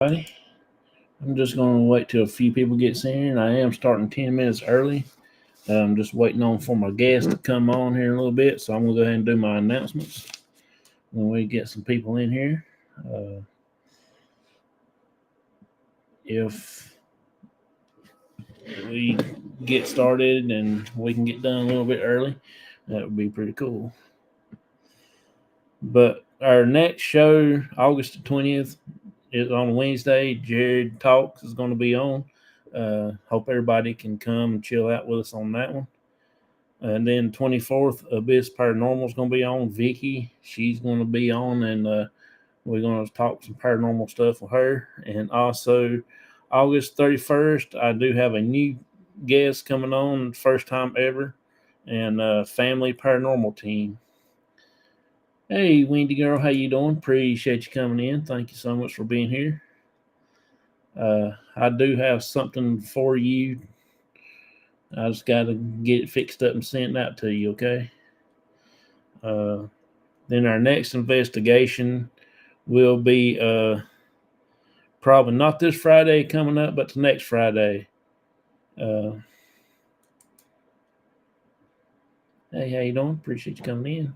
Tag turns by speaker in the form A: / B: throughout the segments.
A: Buddy. I'm just going to wait till a few people get in, and I am starting 10 minutes early. I'm just waiting on for my guests to come on here in a little bit, so I'm going to go ahead and do my announcements when we get some people in here. Uh, if we get started and we can get done a little bit early, that would be pretty cool. But our next show, August the 20th, is on Wednesday. Jared Talks is going to be on. Hope everybody can come and chill out with us on that one. And then 24th, Abyss Paranormal is going to be on. Vicky, she's going to be on, and we're going to talk some paranormal stuff with her. And also, August 31st, I do have a new guest coming on, first time ever, and family paranormal team. Hey, Wendy girl, how you doing? Appreciate you coming in. Thank you so much for being here. I do have something for you. I just got to get it fixed up and sent out to you, okay? Then our next investigation will be probably not this Friday coming up, but the next Friday. Uh, hey, how you doing? Appreciate you coming in.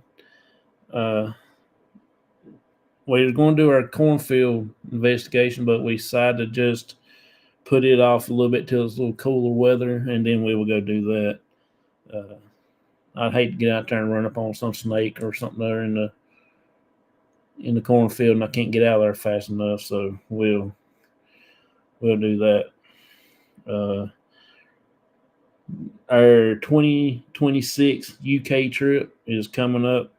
A: We were going to do our cornfield investigation, but we decided to just put it off a little bit till it's a little cooler weather, and then we will go do that. I'd hate to get out there and run up on some snake or something there in the cornfield, and I can't get out of there fast enough. So we'll do that. Our 2026 UK trip is coming up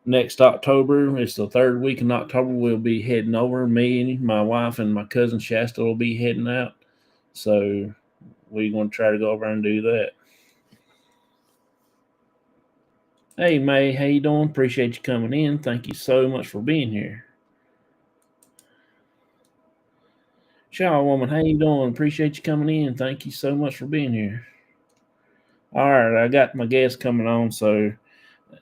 A: next October. It's the third week in October. We'll be heading over. Me and my wife and my cousin Shasta will be heading out. So we're going to try to go over and do that. Hey May, how you doing? Appreciate you coming in. Thank you so much for being here. Shaw woman, how you doing? Appreciate you coming in. Thank you so much for being here. All right, I got my guest coming on, so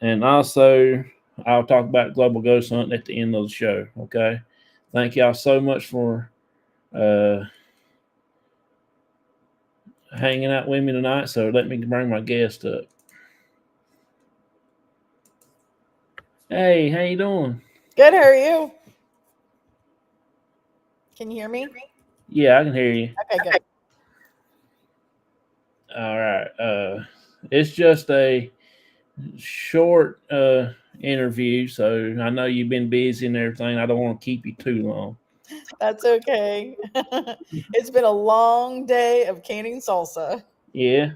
A: and also I'll talk about global ghost hunting at the end of the show. Okay, thank y'all so much for hanging out with me tonight. So let me bring my guest up. Hey, how you doing?
B: Good. How are you? Can you hear me?
A: Yeah, I can hear you.
B: Okay, good.
A: All right. It's just a short interview, so I know you've been busy and everything. I don't want to keep you too long.
B: That's okay. It's been a long day of canning salsa.
A: Yeah.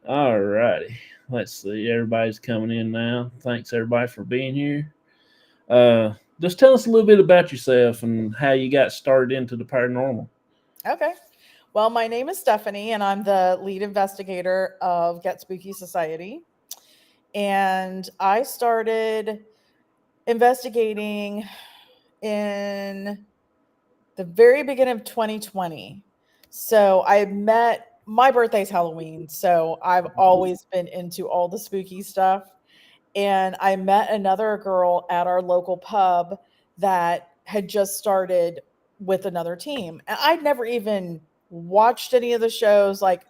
A: All righty. Let's see. Everybody's coming in now. Thanks everybody for being here. Just tell us a little bit about yourself and how you got started into the paranormal.
B: Okay. Well, my name is Stephanie, and I'm the lead investigator of Get Spooky Society. And I started investigating in the very beginning of 2020. So I had met my birthday's Halloween, so I've always been into all the spooky stuff. And I met another girl at our local pub that had just started with another team. And I'd never even watched any of the shows. Like,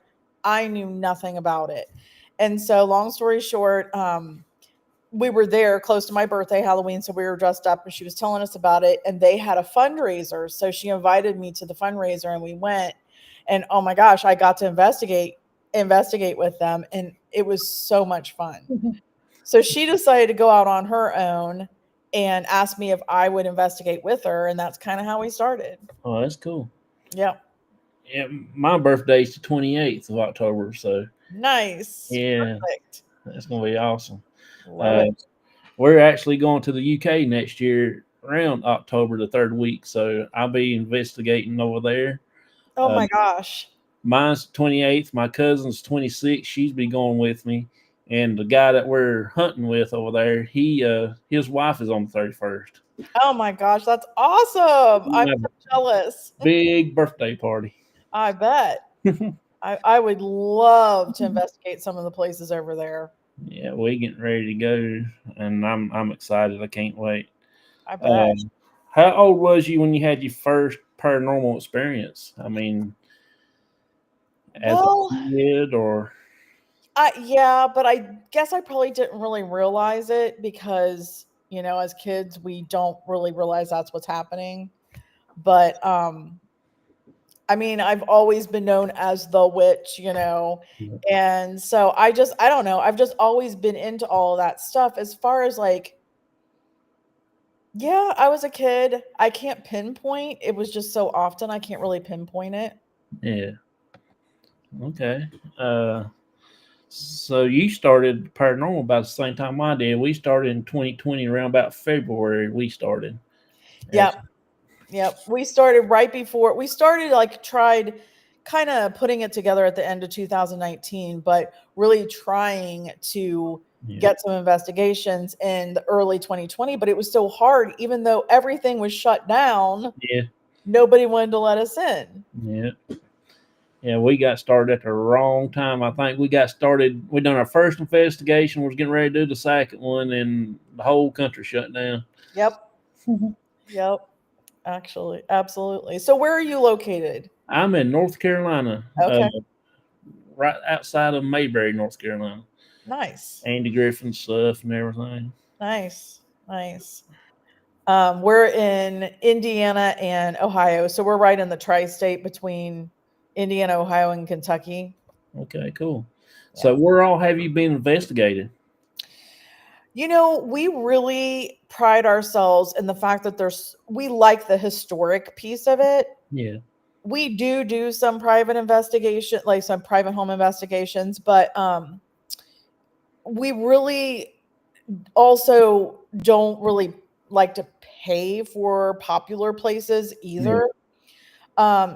B: I knew nothing about it. And so, long story short, we were there close to my birthday, Halloween. So we were dressed up and she was telling us about it. And they had a fundraiser. So she invited me to the fundraiser and we went. And oh my gosh, I got to investigate with them. And it was so much fun. So she decided to go out on her own and asked me if I would investigate with her, and that's kind of how we started.
A: Oh, that's cool.
B: Yeah.
A: Yeah, my birthday's the 28th of October, so
B: Nice.
A: yeah,
B: Perfect.
A: that's gonna be awesome.
B: Love
A: Uh,
B: it.
A: we're actually going to the UK next year around October the third week, so I'll be investigating over there.
B: Oh
A: Uh,
B: my gosh.
A: Mine's 28th. My cousin's 26. She's be going with me, and the guy that we're hunting with over there, his wife is on the 31st.
B: Oh my gosh, that's awesome. I'm
A: We have
B: so
A: a
B: jealous.
A: big birthday party.
B: I bet. I would love to investigate some of the places over there.
A: Yeah, we getting ready to go, and I'm excited. I can't wait.
B: I
A: Uh,
B: bet.
A: How old was you when you had your first paranormal experience? I mean, as a
B: Well,
A: kid or
B: yeah, but I guess I probably didn't really realize it because, as kids, we don't really realize that's what's happening. But I mean, I've always been known as the witch. And so I don't know. I've just always been into all of that stuff. As far as like, yeah, I was a kid. I can't pinpoint. It was just so often I can't really pinpoint it.
A: yeah, okay. So you started paranormal about the same time I did. We started in 2020, around about February. We started. As,
B: Yep. Yep. We started right before we started, like, tried kind of putting it together at the end of 2019, but really trying to
A: yeah,
B: get some investigations in the early 2020. But it was so hard, even though everything was shut down,
A: yeah,
B: nobody wanted to let us in.
A: yeah. Yeah, we got started at the wrong time. I think we got started. We done our first investigation. Was getting ready to do the second one, and the whole country shut down.
B: Yep. Yep. Actually, absolutely. So where are you located?
A: I'm in North Carolina,
B: Okay.
A: right outside of Mayberry, North Carolina.
B: Nice.
A: Andy Griffin stuff and everything.
B: Nice. Nice. We're in Indiana and Ohio, so we're right in the tri-state between Indiana, Ohio, and Kentucky.
A: Okay, cool.
B: Yeah.
A: So where all have you been investigated?
B: We really pride ourselves in the fact that we like the historic piece of it.
A: Yeah,
B: We do some private investigation, like some private home investigations, but we really also don't really like to pay for popular places
A: yeah,
B: either.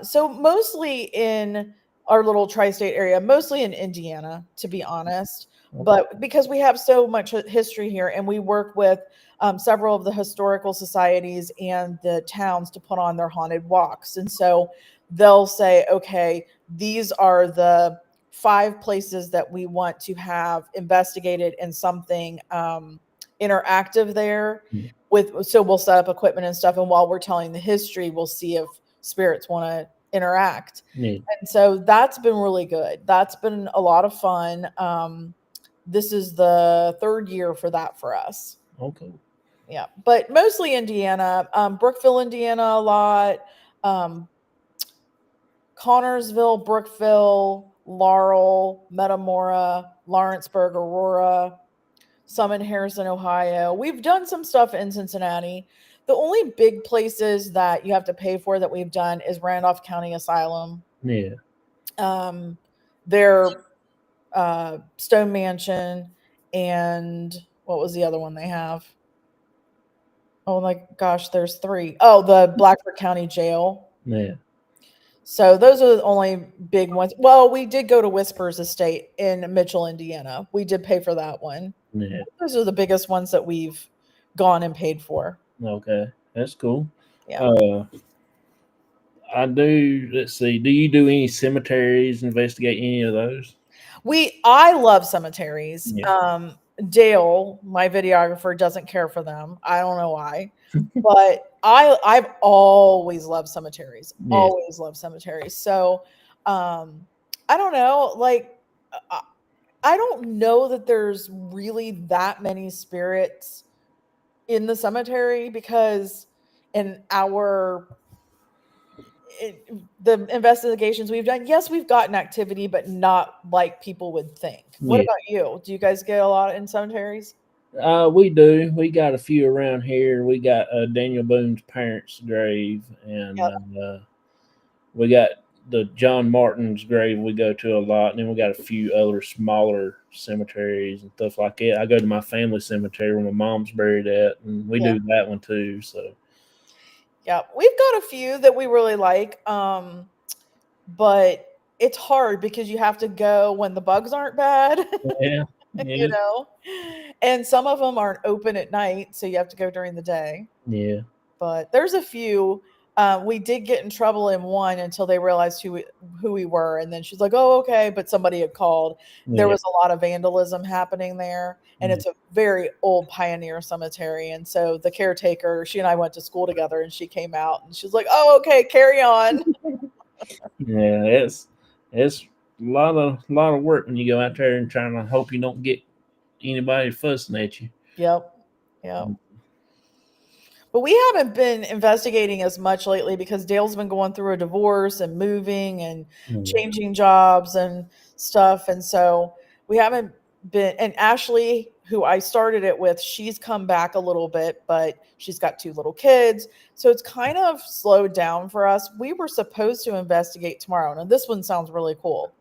B: So mostly in our little tri-state area, mostly in Indiana, to be honest.
A: okay,
B: But because we have so much history here, and we work with several of the historical societies and the towns to put on their haunted walks, and so they'll say, okay, these are the 5 places that we want to have investigated and something interactive there.
A: yeah,
B: So we'll set up equipment and stuff, and while we're telling the history, we'll see if spirits want to interact.
A: yeah,
B: And so that's been really good. That's been a lot of fun. This is the 3rd year for that for us.
A: okay,
B: Yeah, but mostly Indiana, Brookville, Indiana, a lot. Um, Connorsville, Brookville, Laurel, Metamora, Lawrenceburg, Aurora, some in Harrison, Ohio. We've done some stuff in Cincinnati. The only big places that you have to pay for that we've done is Randolph County Asylum,
A: yeah,
B: um, their Stone Mansion, and what was the other one they have? Oh my gosh, there's 3. Oh, the Blackford County Jail.
A: yeah,
B: So those are the only big ones. Well, we did go to Whispers Estate in Mitchell, Indiana. We did pay for that one.
A: yeah.
B: Those are the biggest ones that we've gone and paid for.
A: Okay, that's cool.
B: Yeah.
A: Uh, I do. Let's see. Do you do any cemeteries? Investigate any of those?
B: I love cemeteries.
A: Yeah,
B: Dale, my videographer, doesn't care for them. I don't know why. But I've always loved cemeteries.
A: yeah,
B: Always loved cemeteries. So I don't know, like I I don't know that there's really that many spirits in the cemetery because in the investigations we've done, yes, we've gotten activity, but not like people would think. What
A: yeah.
B: about you? Do you guys get a lot in cemeteries?
A: We do. We got a few around here. We got Daniel Boone's parents' grave, and
B: Yep.
A: we got the John Martin's grave we go to a lot, and then we got a few other smaller cemeteries and stuff like that. I go to my family cemetery where my mom's buried at, and we
B: Yeah.
A: do that one too. So
B: Yeah. We've got a few that we really like. But it's hard because you have to go when the bugs aren't bad,
A: yeah,
B: you
A: yeah,
B: know. And some of them aren't open at night, so you have to go during the day.
A: yeah,
B: But there's a few. We did get in trouble in one until they realized who we were, and then she's like, "Oh, okay," but somebody had called. There
A: Yeah.
B: was a lot of vandalism happening there, and
A: Yeah.
B: it's a very old pioneer cemetery. And so the caretaker, she and I went to school together, and she came out and she's like, "Oh, okay, carry on."
A: Yeah, it's a lot of work when you go out there and trying to hope you don't get anybody fussing at you.
B: Yep, yep. But we haven't been investigating as much lately because Dale's been going through a divorce and moving and
A: Yeah.
B: changing jobs and stuff. And so we haven't been, and Ashley, who I started it with, she's come back a little bit, but she's got two little kids. So it's kind of slowed down for us. We were supposed to investigate tomorrow. Now, this one sounds really cool,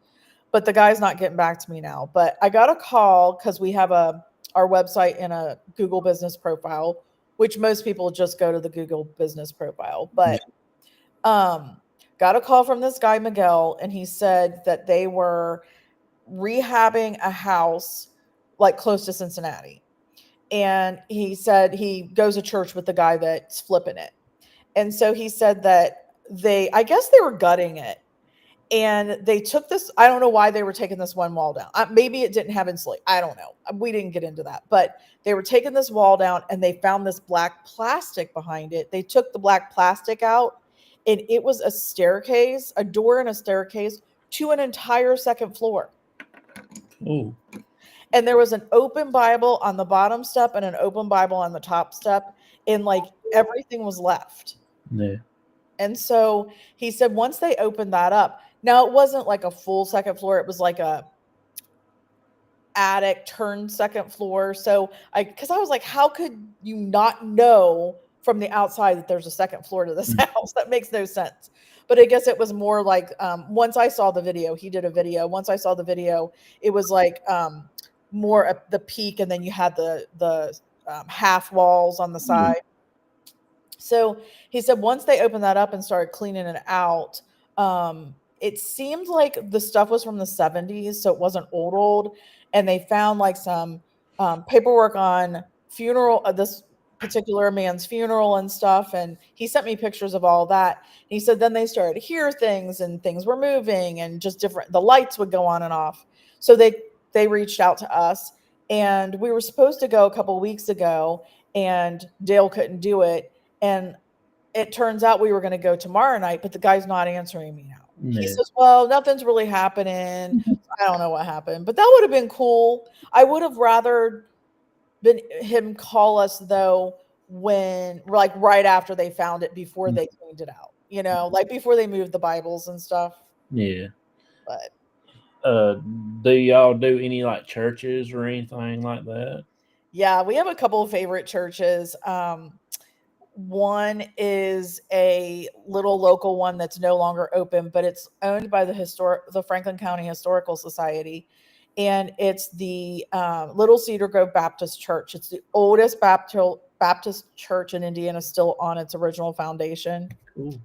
B: but the guy's not getting back to me now. But I got a call because we have our website in a Google business profile, which most people just go to the Google business profile. But um, got a call from this guy Miguel, and he said that they were rehabbing a house like close to Cincinnati. And he said he goes to church with the guy that's flipping it. And so he said that I guess they were gutting it, and they took this. I don't know why they were taking this one wall down. Maybe it didn't have insulation. I don't know. We didn't get into that, but they were taking this wall down, and they found this black plastic behind it. They took the black plastic out, and it was a staircase, a door and a staircase to an entire second floor.
A: Oh,
B: And there was an open Bible on the bottom step and an open Bible on the top step, and like everything was left.
A: yeah.
B: And so he said once they opened that up, now it wasn't like a full second floor, it was like a attic turned second floor. So because I was like, how could you not know from the outside that there's a second floor to this house? That makes no sense. But I guess it was more like once I saw the video, he did a video. Once I saw the video, it was like more at the peak, and then you had the half walls on the
A: Yeah.
B: side. So he said once they opened that up and started cleaning it out, it seemed like the stuff was from the 70s, so it wasn't old. And they found like some paperwork on funeral this particular man's funeral and stuff. And he sent me pictures of all that. And he said then they started to hear things, and things were moving, and just different. The lights would go on and off. So they reached out to us, and we were supposed to go a couple weeks ago, and Dale couldn't do it, and it turns out we were going to go tomorrow night, but the guy's not answering me now. He
A: Yeah.
B: says, "Well, nothing's really happening." I don't know what happened, but that would have been cool. I would have rather been him call us though, when like right after they found it, before they cleaned it out. Like before they moved the Bibles and stuff.
A: Yeah.
B: But
A: Uh, do y'all do any like churches or anything like that?
B: yeah, we have a couple of favorite churches. One is a little local one that's no longer open, but it's owned by the Franklin County Historical Society, and it's the Little Cedar Grove Baptist Church. It's the oldest Baptist church in Indiana, still on its original foundation.
A: Cool.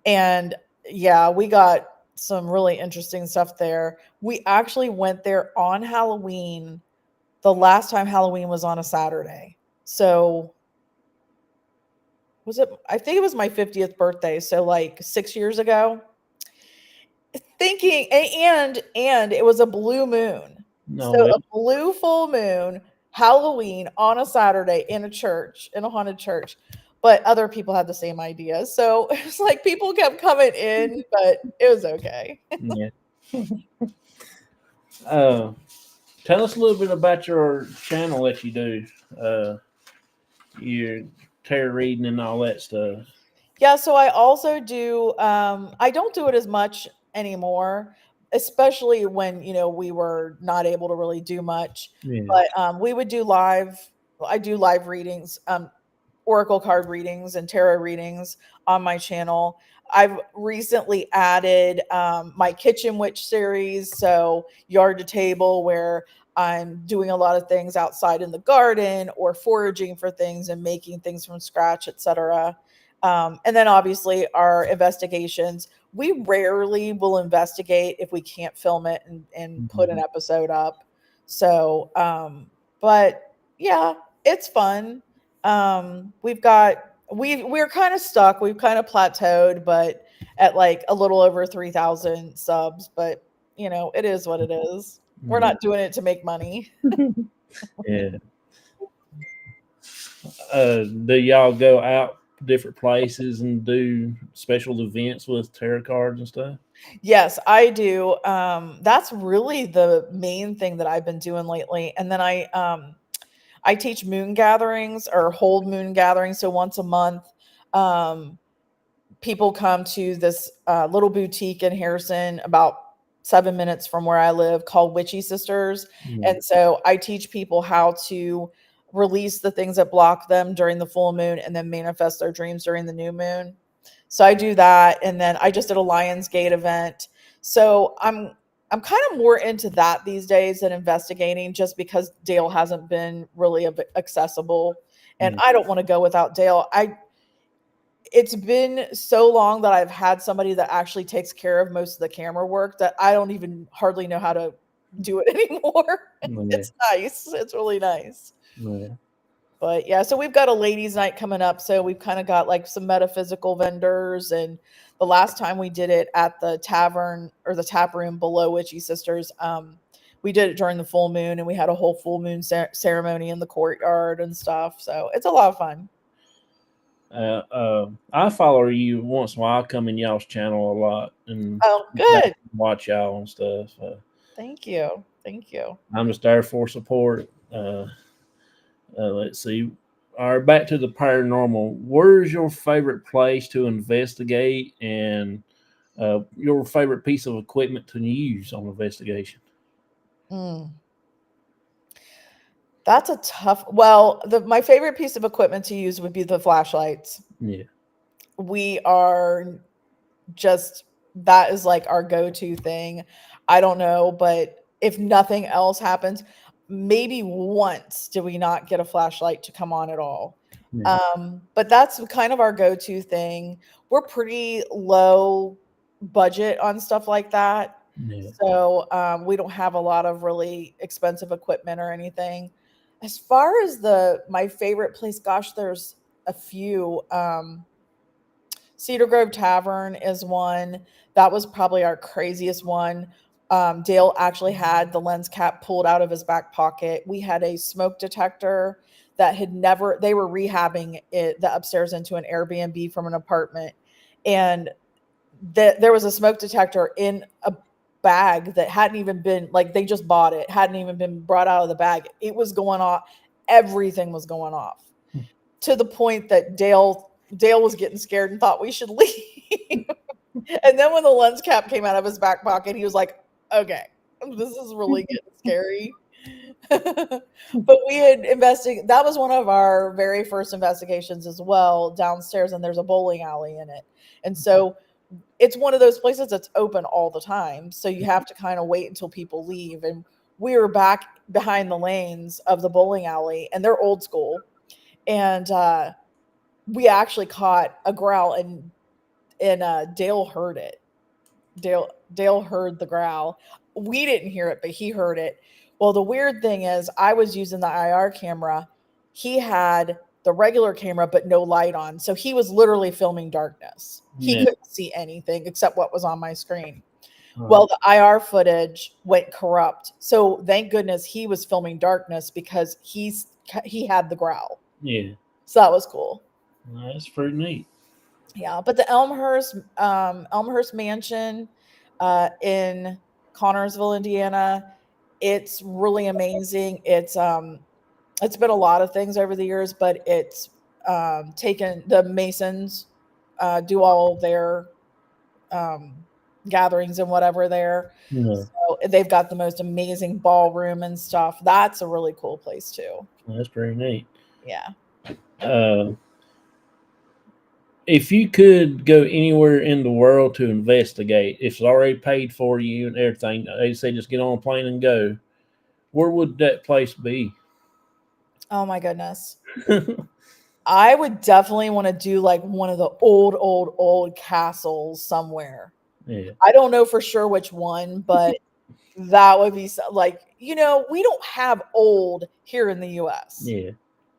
B: And yeah, we got some really interesting stuff there. We actually went there on Halloween. The last time Halloween was on a Saturday, so was it I think it was my 50th birthday, so like 6 years ago. Thinking and it was a blue moon.
A: No
B: So
A: way.
B: a blue full moon, Halloween on a Saturday in a church, in a haunted church. But other people had the same idea. So it's like people kept coming in, but it was okay.
A: Yeah. Uh, tell us a little bit about your channel that you do. Your tarot reading and all that stuff.
B: Yeah, so I also do I don't do it as much anymore, especially when, we were not able to really do much.
A: Yeah.
B: But we would do live I do live readings, oracle card readings and tarot readings on my channel. I've recently added my kitchen witch series, so yard to table, where I'm doing a lot of things outside in the garden or foraging for things and making things from scratch, etc. And then obviously our investigations. We rarely will investigate if we can't film it and put an
A: Mhm.
B: episode up. So, but yeah, it's fun. We've got we're kind of stuck. We've kind of plateaued, but at like a little over 3,000 subs. But it is what it is. We're
A: Yeah.
B: not doing it to make money.
A: Yeah. Do y'all go out different places and do special events with tarot cards and stuff?
B: Yes, I do. That's really the main thing that I've been doing lately. And then I teach moon gatherings or hold moon gatherings. So once a month, um, people come to this little boutique in Harrison, about 7 minutes from where I live, called Witchy Sisters.
A: Yeah.
B: And so I teach people how to release the things that block them during the full moon and then manifest their dreams during the new moon. So I do that. And then I just did a Lionsgate event. So I'm kind of more into that these days than investigating, just because Dale hasn't been really accessible. And
A: Yeah.
B: I don't want to go without Dale. It's been so long that I've had somebody that actually takes care of most of the camera work that I don't even hardly know how to do it anymore.
A: Yeah.
B: It's nice. It's really nice.
A: Yeah.
B: But yeah, so we've got a ladies' night coming up. So we've kind of got like some metaphysical vendors. And the last time we did it at the tavern or the tap room below Witchy Sisters, we did it during the full moon, and we had a whole full moon ceremony in the courtyard and stuff. So it's a lot of fun.
A: I follow you once in a while. I come in y'all's channel a lot and
B: Oh, good.
A: watch y'all and stuff.
B: Thank you. Thank you.
A: I'm just there for support. Let's see. All right, back to the paranormal. Where's your favorite place to investigate, and your favorite piece of equipment to use on investigation?
B: Mm. That's a tough. Well, my favorite piece of equipment to use would be the flashlights.
A: Yeah.
B: We are just that is like our go-to thing. I don't know, but if nothing else happens, maybe once do we not get a flashlight to come on at all.
A: Yeah.
B: But that's kind of our go-to thing. We're pretty low budget on stuff like that.
A: Yeah.
B: So we don't have a lot of really expensive equipment or anything. As far as my favorite place, gosh, there's a few. Cedar Grove Tavern is one. That was probably our craziest one. Dale actually had the lens cap pulled out of his back pocket. We had a smoke detector that had never, they were rehabbing the upstairs into an Airbnb from an apartment. And there was a smoke detector in a bag that hadn't even been, like, they just bought it, hadn't even been brought out of the bag. It was going off. Everything was going off, to the point that Dale was getting scared and thought we should leave. And then when the lens cap came out of his back pocket, he was like, okay, this is really getting scary. But we had investigated. That was one of our very first investigations as well, downstairs, and there's a bowling alley in it. And so it's one of those places that's open all the time. So you have to kind of wait until people leave. And we were back behind the lanes of the bowling alley, and they're old school. And we actually caught a growl, and Dale heard it. Dale heard the growl. We didn't hear it, but he heard it. Well, the weird thing is, I was using the IR camera. He had the regular camera, but no light on. So he was literally filming darkness. He
A: Yeah.
B: couldn't see anything except what was on my screen.
A: Right.
B: Well, the IR footage went corrupt. So thank goodness he was filming darkness, because he had the growl.
A: Yeah.
B: So that was cool.
A: That's pretty neat.
B: Yeah, but the Elmhurst Mansion in Connorsville, Indiana, it's really amazing. It's been a lot of things over the years, but it's taken the Masons do all of their um, gatherings and whatever there.
A: Yeah.
B: So they've got the most amazing ballroom and stuff. That's a really cool place too.
A: That's pretty neat.
B: Yeah.
A: Uh, if you could go anywhere in the world to investigate, if it's already paid for you and everything, they say just get on a plane and go. Where would that place be?
B: Oh my goodness. I would definitely want to do like one of the old castles somewhere.
A: Yeah.
B: I don't know for sure which one, but that would be like, we don't have old here in the US.
A: Yeah.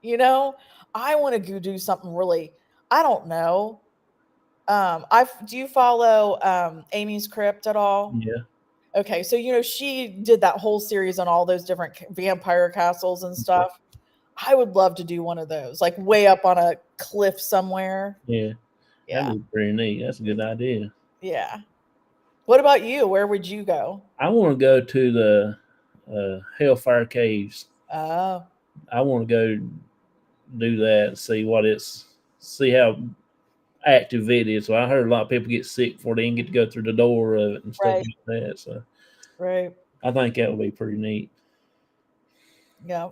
B: You know, I want to go do something really. I don't know. I do you follow Amy's Crypt at all?
A: Yeah.
B: Okay, so she did that whole series on all those different vampire castles and stuff. I would love to do one of those, like way up on a cliff somewhere.
A: Yeah. That'd
B: Yeah,
A: be pretty neat. That's a good idea.
B: yeah. What about you? Where would you go?
A: I want to go to the Hellfire Caves.
B: Oh,
A: I want to go do that and see how active it is. So I heard a lot of people get sick before they even get to go through the door of it and stuff
B: right,
A: like that. So
B: right.
A: I think that would be pretty neat.
B: Yeah.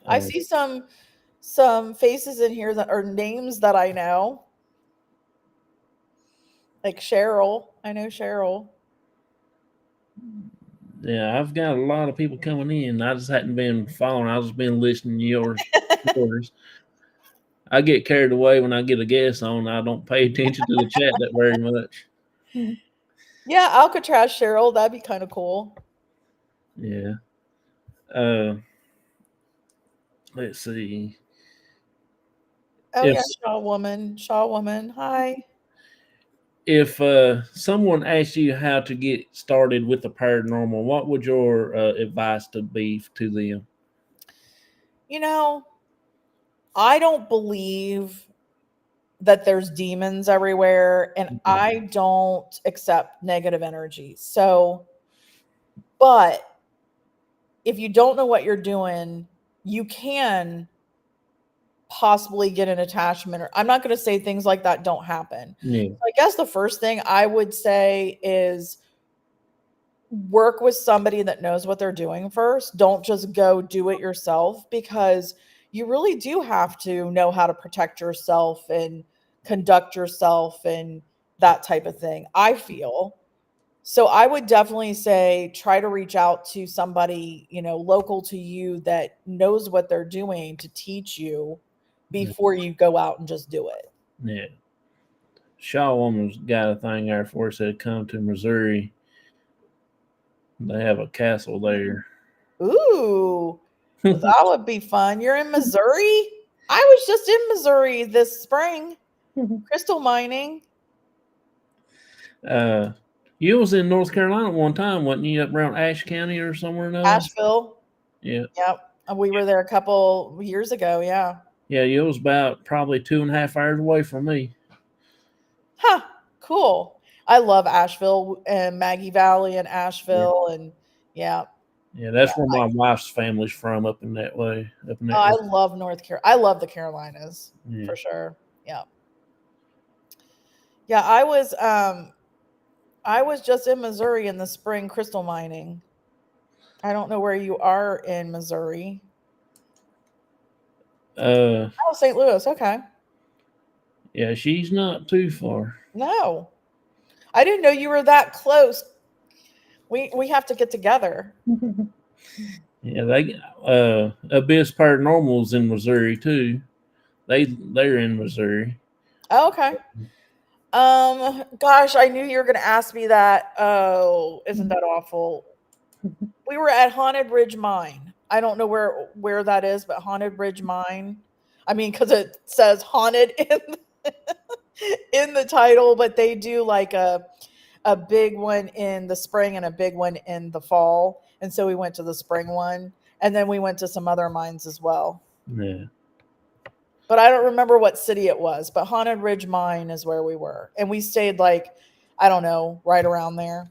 B: I
A: Uh,
B: see some faces in here that are names that I know, like Cheryl. I know Cheryl.
A: yeah, I've got a lot of people coming in. I just hadn't been following. I just been listening to yours. I get carried away when I get a guest on. I don't pay attention to the chat that very much.
B: Yeah, Alcatraz Cheryl. That'd be kind of cool.
A: Yeah. Uh, let's see.
B: Oh
A: If
B: yeah, Shaw Woman. Shaw Woman. Hi.
A: if someone asked you how to get started with the paranormal, what would your advice to be to them?
B: You know, I don't believe that there's demons everywhere, and
A: Mhm.
B: I don't accept negative energy. So, but if you don't know what you're doing, you can possibly get an attachment. Or I'm not going to say things like that don't happen.
A: Yeah,
B: I guess the first thing I would say is work with somebody that knows what they're doing first. Don't just go do it yourself, because you really do have to know how to protect yourself and conduct yourself and that type of thing, I feel. So I would definitely say try to reach out to somebody, local to you that knows what they're doing to teach you
A: yeah,
B: before you go out and just do it.
A: yeah. Shaw Woman's got a thing there for us that come to Missouri. They have a castle there.
B: Ooh, that would be fun. You're in Missouri? I was just in Missouri this spring, crystal mining.
A: uh, you was in North Carolina at one time, wasn't you? Up around Ashe County or somewhere or another.
B: Asheville.
A: Yeah,
B: Yep. We were there a couple years ago. Yeah.
A: yeah. You was about probably 2.5 hours away from me.
B: Huh. Cool. I love Asheville and Maggie Valley and
A: Yeah,
B: Asheville. And yeah.
A: yeah.
B: Yeah.
A: That's where my wife's family's from, up in that way, up in
B: Oh,
A: that
B: I
A: way.
B: love North Carolina. I love the Carolinas
A: Yeah.
B: for sure. Yeah. Yeah. I was just in Missouri in the spring crystal mining. I don't know where you are in Missouri.
A: Uh,
B: Oh, St. Louis. Okay.
A: yeah. She's not too far.
B: No. I didn't know you were that close. We have to get together.
A: Yeah, they Abyss Paranormal's in Missouri too. They're in Missouri.
B: Oh, okay. Gosh, I knew you were gonna ask me that. Oh, isn't that awful? We were at Haunted Ridge Mine. I don't know where that is, but Haunted Ridge Mine. I mean, because it says haunted in the title, but they do like a big one in the spring and a big one in the fall. And so we went to the spring one, and then we went to some other mines as well.
A: Yeah.
B: But I don't remember what city it was. But Haunted Ridge Mine is where we were, and we stayed like, I don't know, right around there.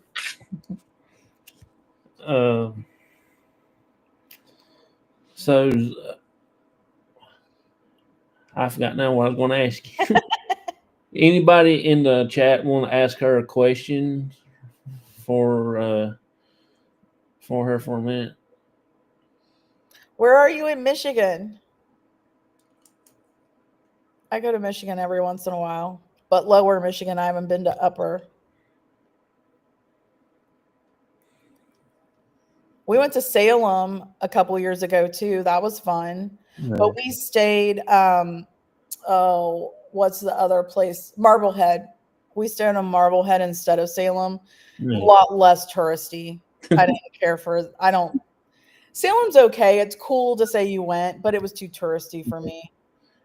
A: Uh, so I forgot now what I was going to ask you. Anybody in the chat want to ask her a question for uh, for her for a minute?
B: Where are you in Michigan? I go to Michigan every once in a while, but lower Michigan, I haven't been to upper. We went to Salem a couple years ago too. That was fun. But
A: No,
B: we stayed oh, what's the other place? Marblehead. We stayed on Marblehead instead of Salem. A
A: no.
B: lot less touristy. I didn't care for I don't Salem's okay. It's cool to say you went, but it was too touristy for me.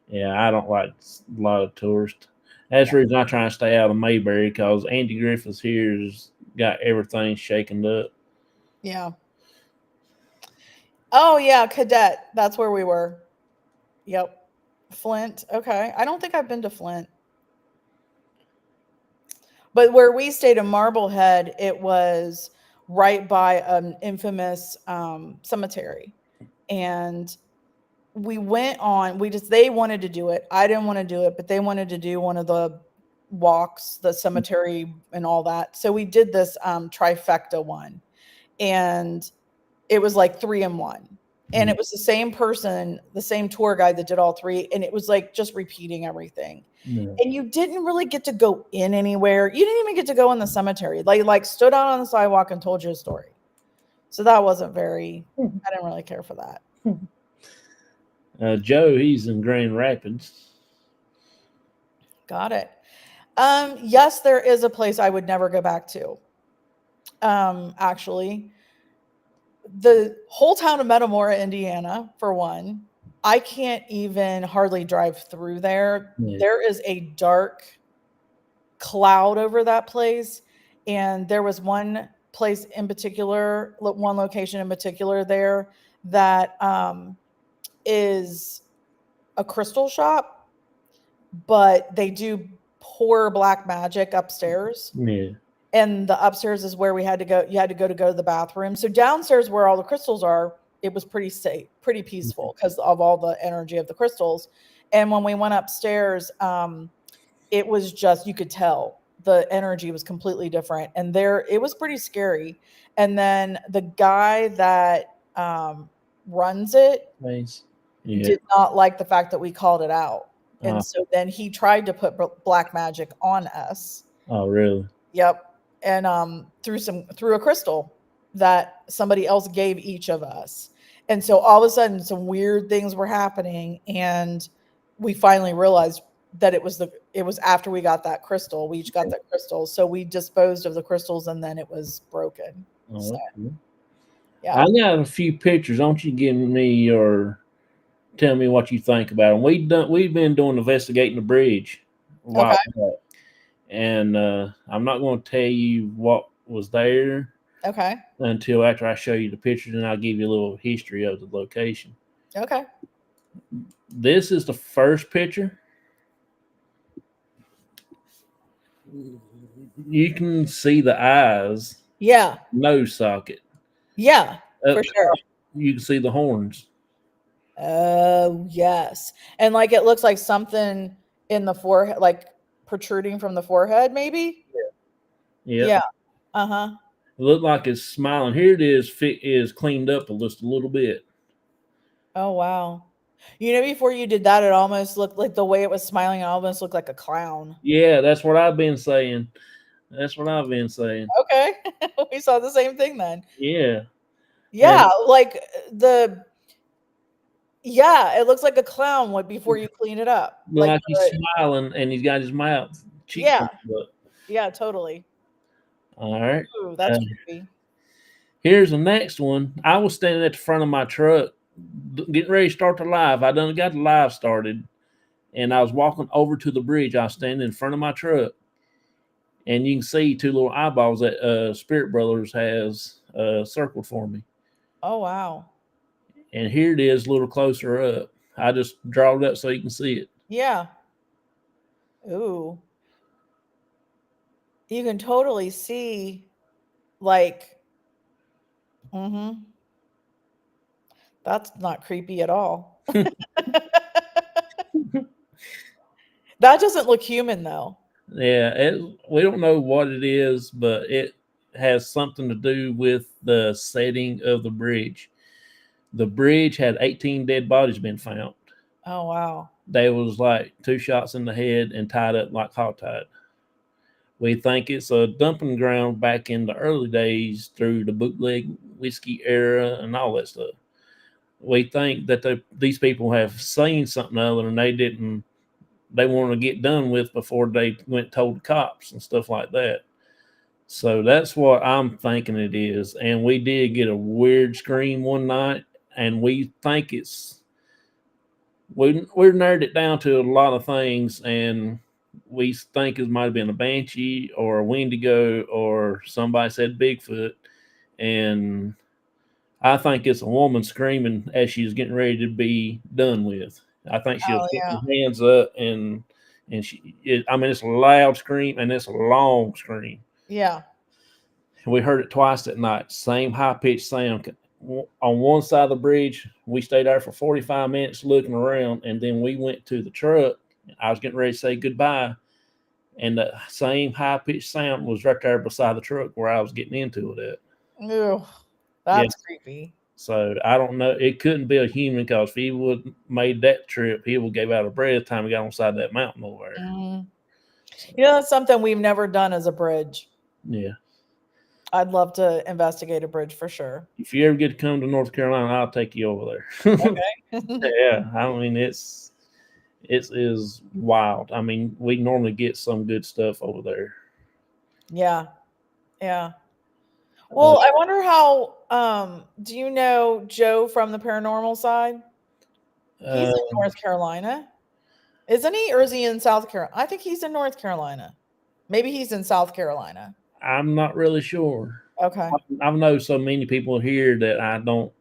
A: Yeah, I don't like a lot of tourists. That's the reason I try to stay out of Mayberry because Andy Griffiths here's got everything shaken up.
B: Yeah. Oh yeah, Cadet. That's where we were. Yep. Flint. Okay. I don't think I've been to Flint. But where we stayed in Marblehead, it was right by an infamous cemetery. And we went on, they wanted to do it. I didn't want to do it, but they wanted to do one of the walks, the cemetery and all that. So we did this trifecta one. And it was like 3 in 1. And it was the same person, the same tour guide that did all 3, and it was like just repeating everything.
A: Yeah.
B: And you didn't really get to go in anywhere. You didn't even get to go in the cemetery. They like stood out on the sidewalk and told you a story. So that wasn't very I didn't really care for that.
A: Joe, he's in Grand Rapids.
B: Got it. Yes, there is a place I would never go back to. Actually, the whole town of Metamora, Indiana, for one, I can't even hardly drive through there.
A: Yeah.
B: There is a dark cloud over that place. And there was one place in particular, one location in particular there that is a crystal shop, but they do pour black magic upstairs.
A: Yeah.
B: And the upstairs is where we had to go. You had to go to the bathroom. So downstairs where all the crystals are, it was pretty safe, pretty peaceful because of all the energy of the crystals. And when we went upstairs, it was just, you could tell the energy was completely different. And there, it was pretty scary. And then the guy that runs it
A: Nice. Yeah.
B: did not like the fact that we called it out. And so then he tried to put black magic on us.
A: Oh, really?
B: Yep. And through a crystal that somebody else gave each of us. And so all of a sudden some weird things were happening, and we finally realized that it was after we got that crystal. We each got that crystal. So we disposed of the crystals and then it was broken.
A: Oh,
B: So,
A: cool.
B: yeah.
A: I got a few pictures. Don't you give me or tell me what you think about them? We've been doing investigating the bridge a while back. And I'm not going to tell you what was there
B: Okay.
A: until after I show you the pictures, and I'll give you a little history of the location.
B: Okay.
A: This is the first picture. You can see the eyes.
B: Yeah.
A: Nose socket.
B: Yeah, for sure.
A: You can see the horns.
B: Oh, yes. And like it looks like something in the forehead, like protruding from the forehead, maybe?
A: Yeah.
B: Yeah. Uh-huh.
A: It looked like it's smiling. Here it is cleaned up just a little bit.
B: Oh, wow. You know, before you did that, it almost looked like the way it was smiling, it almost looked like a clown.
A: Yeah, that's what I've been saying.
B: Okay. We saw the same thing then.
A: Yeah.
B: Yeah, like it looks like a clown before you clean it up.
A: Like he's smiling and he's got his mouth.
B: Yeah. Yeah, totally.
A: All right.
B: Ooh, that's creepy.
A: Here's the next one. I was standing at the front of my truck getting ready to start the live. I done got the live started, and I was walking over to the bridge. I was standing in front of my truck, and you can see 2 little eyeballs that Spirit Brothers has circled for me.
B: Oh, wow.
A: And here it is a little closer up. I just draw it up so you can see it.
B: Yeah. Ooh. You can totally see, like, that's not creepy at all. That doesn't look human, though.
A: Yeah, we don't know what it is, but it has something to do with the setting of the bridge. The bridge had 18 dead bodies been found.
B: Oh, wow.
A: They was like 2 shots in the head and tied up like hogtied. We think it's a dumping ground back in the early days through the bootleg whiskey era and all that stuff. We think that these people have seen something other and they want to get done with before they went and told the cops and stuff like that. So that's what I'm thinking it is. And we did get a weird scream one night, and we think it's we're narrowed it down to a lot of things, and we think it might have been a banshee or a Wendigo or somebody said Bigfoot, and I think it's a woman screaming as she's getting ready to be done with. I think she'll
B: Oh
A: put
B: yeah.
A: her hands up and I mean, it's a loud scream and it's a long scream.
B: Yeah.
A: We heard it twice that night, same high pitched sound. On one side of the bridge, we stayed there for 45 minutes looking around, and then we went to the truck. I was getting ready to say goodbye, and the same high pitched sound was right there beside the truck where I was getting into it at.
B: Ew,
A: Yeah.
B: that's creepy.
A: So I don't know. It couldn't be a human because if he would made that trip, he would gave out a breath time he got on the side of that mountain over there.
B: Mhm.
A: So,
B: That's something we've never done as a bridge.
A: yeah.
B: I'd love to investigate a bridge for sure.
A: If you ever get to come to North Carolina, I'll take you over there.
B: Okay.
A: Yeah. I mean, it is wild. I mean, we normally get some good stuff over there.
B: Yeah. Yeah.
A: Uh,
B: Well, I wonder how do you know Joe from the paranormal side? He's
A: uh,
B: in North Carolina. Isn't he? Or is he in South Carolina? I think he's in North Carolina. Maybe he's in South Carolina.
A: I'm not really sure.
B: Okay.
A: I know so many people here that I don't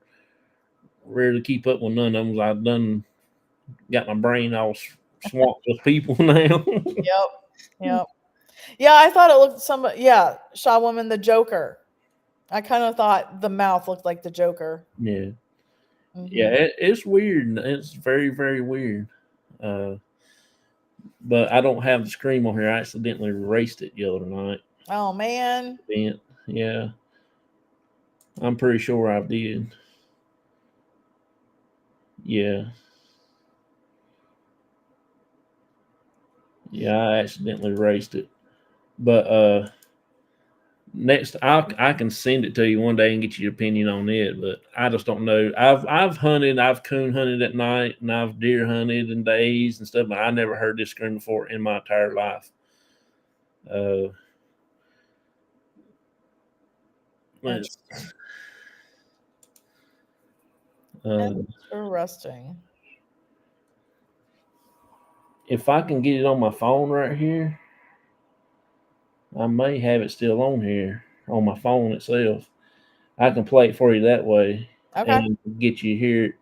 A: really keep up with none of them. I've done got my brain all swamped with people now.
B: Yep. Yep. Yeah, I thought it looked yeah, Shaw Woman the Joker. I kind of thought the mouth looked like the Joker.
A: Yeah, yeah,
B: Hmm.
A: it's weird. It's very, very weird. Uh, but I don't have the scream on here. I accidentally erased it the other night.
B: Oh man.
A: Yeah, I'm pretty sure I did. Yeah, yeah, I accidentally erased it. But next, I can send it to you one day and get your opinion on it. But I just don't know. I've hunted, I've coon hunted at night, and I've deer hunted in days and stuff. But I never heard this scream before in my entire life. Uh, let's,
B: Interesting.
A: uh,
B: Interesting.
A: if I can get it on my phone right here, I may have it still on here on my phone itself. I can play it for you that way
B: Okay.
A: and get you here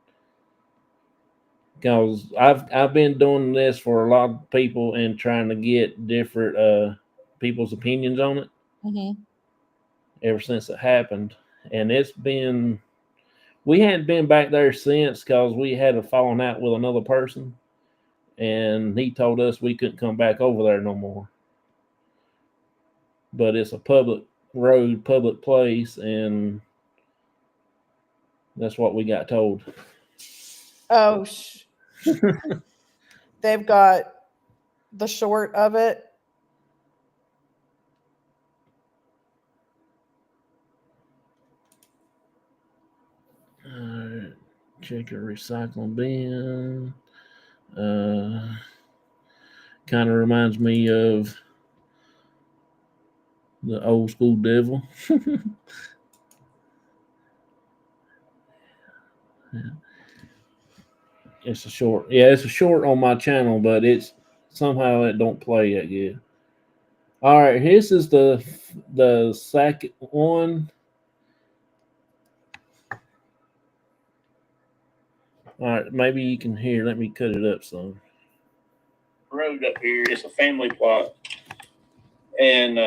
A: because I've been doing this for a lot of people and trying to get different people's opinions on it
B: Hmm.
A: ever since it happened, and it's been we hadn't been back there since because we had a falling out with another person, and he told us we couldn't come back over there no more. But it's a public road, public place, and that's what we got told.
B: Oh, they've got the short of it.
A: Check your recycling bin. Uh, Kind of reminds me of the old school devil. It's a short. Yeah, it's a short on my channel, but it's somehow it don't play that good. All right, this is the second one. All right, maybe you can hear. Let me cut it up some. Road up here. It's a family plot, and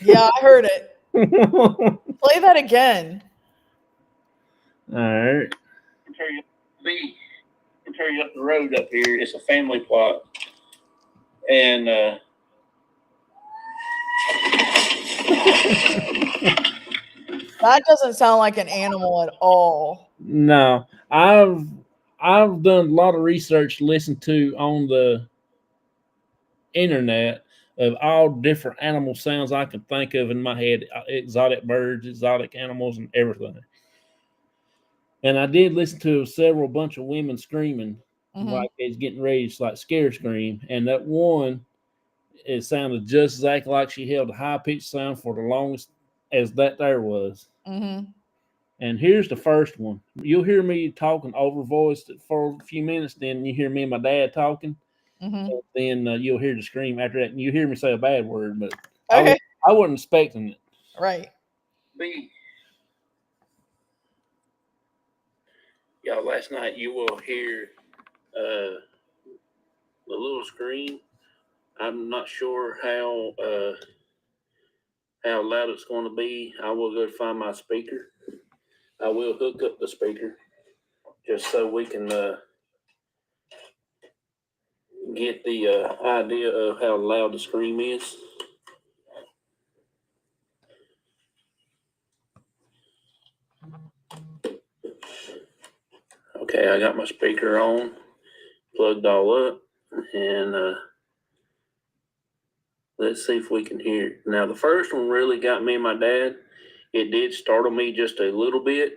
B: Yeah, I heard it. Play that again.
A: all right. Carry you up the road up here. It's a family plot, and
B: That doesn't sound like an animal at all.
A: no, I've done a lot of research, listened to on the internet of all different animal sounds I can think of in my head, exotic birds, exotic animals, and everything. And I did listen to several bunch of women screaming
B: Hmm.
A: like it's getting ready to like scare scream, and that one it sounded just exactly like she held a high pitched sound for the longest. as that there was.
B: Mm-hmm.
A: And here's the first one. You'll hear me talking over voiced for a few minutes, then you hear me and my dad talking,
B: Mm-hmm.
A: and then you'll hear the scream after that, and you hear me say a bad word, but
B: Okay.
A: I wasn't expecting it.
B: Right.
A: Y'all, last night you will hear the little scream. I'm not sure how loud it's going to be. I will go find my speaker. I will hook up the speaker just so we can get the idea of how loud the scream is. Okay, I got my speaker on, plugged all up, and let's see if we can hear it. Now, the first one really got me and my dad. It did startle me just a little bit,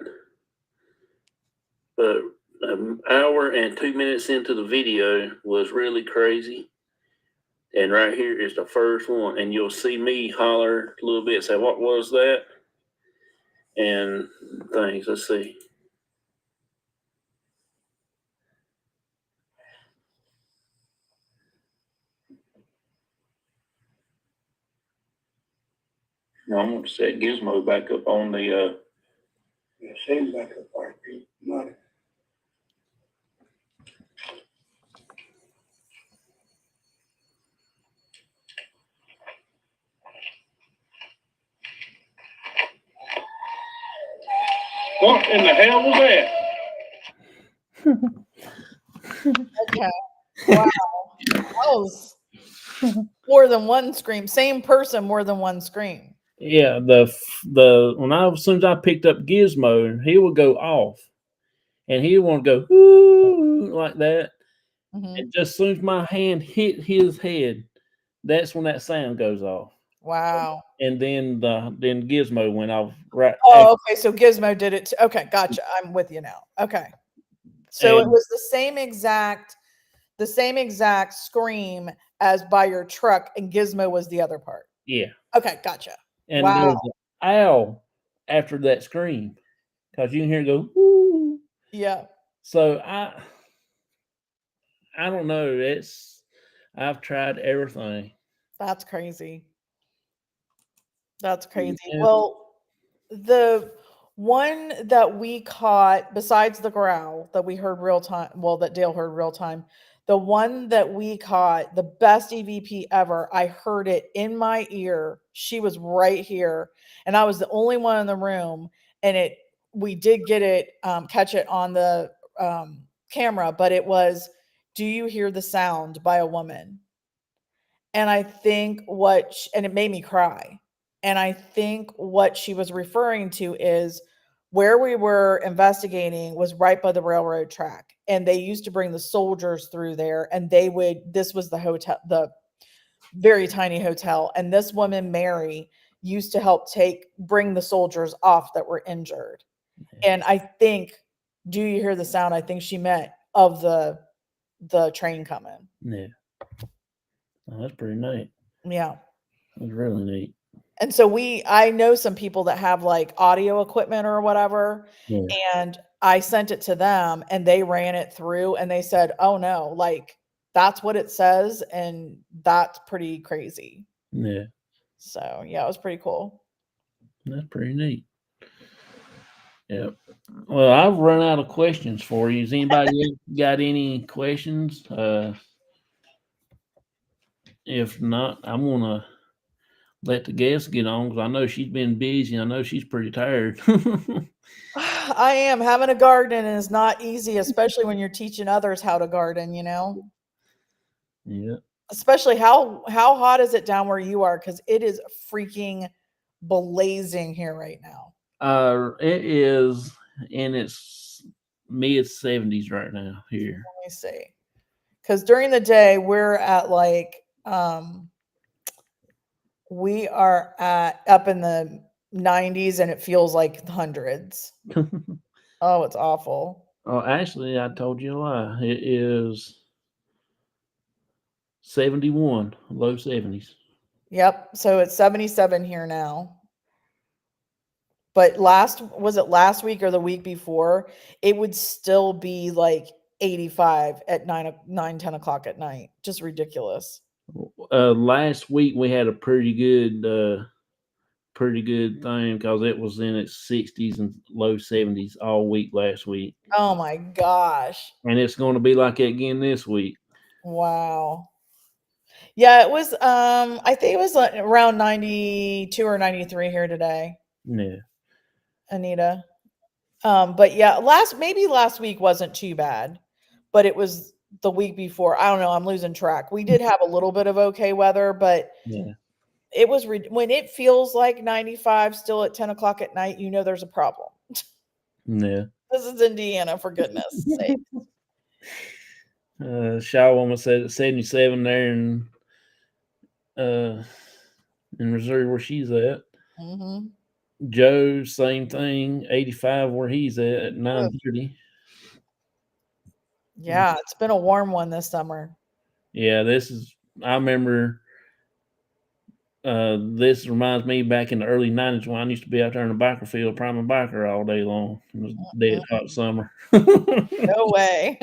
A: but an hour and 2 minutes into the video was really crazy. And right here is the first one, and you'll see me holler a little bit, say, "What was that?" And things. Let's see. No, I'm going to set Gizmo back up on the. Yeah, same back up, RP. Money. What in the hell was that?
B: Okay. Wow. That was more than one scream. Same person, more than one scream.
A: Yeah, when as soon as I picked up Gizmo, he would go off, and he would want to go ooh like that.
B: Mm-hmm.
A: And just as soon as my hand hit his head, that's when that sound goes off.
B: Wow.
A: And then Gizmo went off right after.
B: Oh, okay. So Gizmo did it. Okay, gotcha. I'm with you now. Okay. So it
A: And
B: was the same exact scream as by your truck, and Gizmo was the other part.
A: yeah,
B: Okay, gotcha.
A: and there
B: Wow.
A: was an owl after that scream because you can hear it go ooh.
B: Yeah,
A: So I don't know. I've tried everything.
B: that's crazy. That's crazy.
A: Yeah,
B: Well, the one that we caught, besides the growl that we heard real time, well, that Dale heard real time, the one that we caught, the best EVP ever, I heard it in my ear. She was right here, and I was the only one in the room. And we did get it, catch it on the camera, but it was, "Do you hear the sound?" by a woman. And I think and it made me cry. And I think what she was referring to is where we were investigating was right by the railroad track. And they used to bring the soldiers through there, and this was the hotel, the very tiny hotel. And this woman, Mary, used to help bring the soldiers off that were injured. And I think, "Do you hear the sound?" I think she meant of the train coming.
A: yeah. Oh, that's pretty neat.
B: Yeah.
A: That's really neat.
B: And so I know some people that have like audio equipment or whatever,
A: Yeah,
B: and I sent it to them and they ran it through and they said, "Oh no, like that's what it says." And that's pretty crazy.
A: yeah.
B: So yeah, it was pretty cool.
A: That's pretty neat. Yeah. Well, I've run out of questions for you. Has anybody else got any questions? If not, I'm gonna let the guest get on because I know she's been busy. I know she's pretty tired.
B: I am having a garden and it's not easy, especially when you're teaching others how to garden, you know?
A: Yeah.
B: Especially how hot is it down where you are? Because it is freaking blazing here right now.
A: It is in its mid 70s right now here.
B: Let me see. Because during the day we're at like we are at up in the 90s and it feels like hundreds. Oh, it's awful.
A: Oh, actually, I told you a lie. It is 71, low 70s.
B: Yep. So it's 77 here now. But was it last week or the week before? It would still be like 85 at 10 o'clock at night. Just ridiculous.
A: Last week we had a pretty good thing because it was in its 60s and low 70s all week last week,
B: Oh my gosh.
A: and it's going to be like that again this week.
B: Wow. Yeah, it was I think it was like around 92 or 93 here today,
A: Yeah,
B: Anita. But yeah, maybe last week wasn't too bad, but it was the week before. I don't know, I'm losing track. We did have a little bit of okay weather, but
A: yeah,
B: it was when it feels like 95 still at 10 o'clock at night, there's a problem.
A: yeah.
B: This is Indiana, for goodness sake.
A: Shaw woman said 77 there uh, in Missouri where she's at.
B: Hmm.
A: Joe, same thing, 85 where he's at 9:30.
B: Yeah, it's been a warm one this summer.
A: Yeah, I remember this reminds me back in the early 90s when I used to be out there in the biker field priming biker all day long. It was dead hot summer.
B: No way.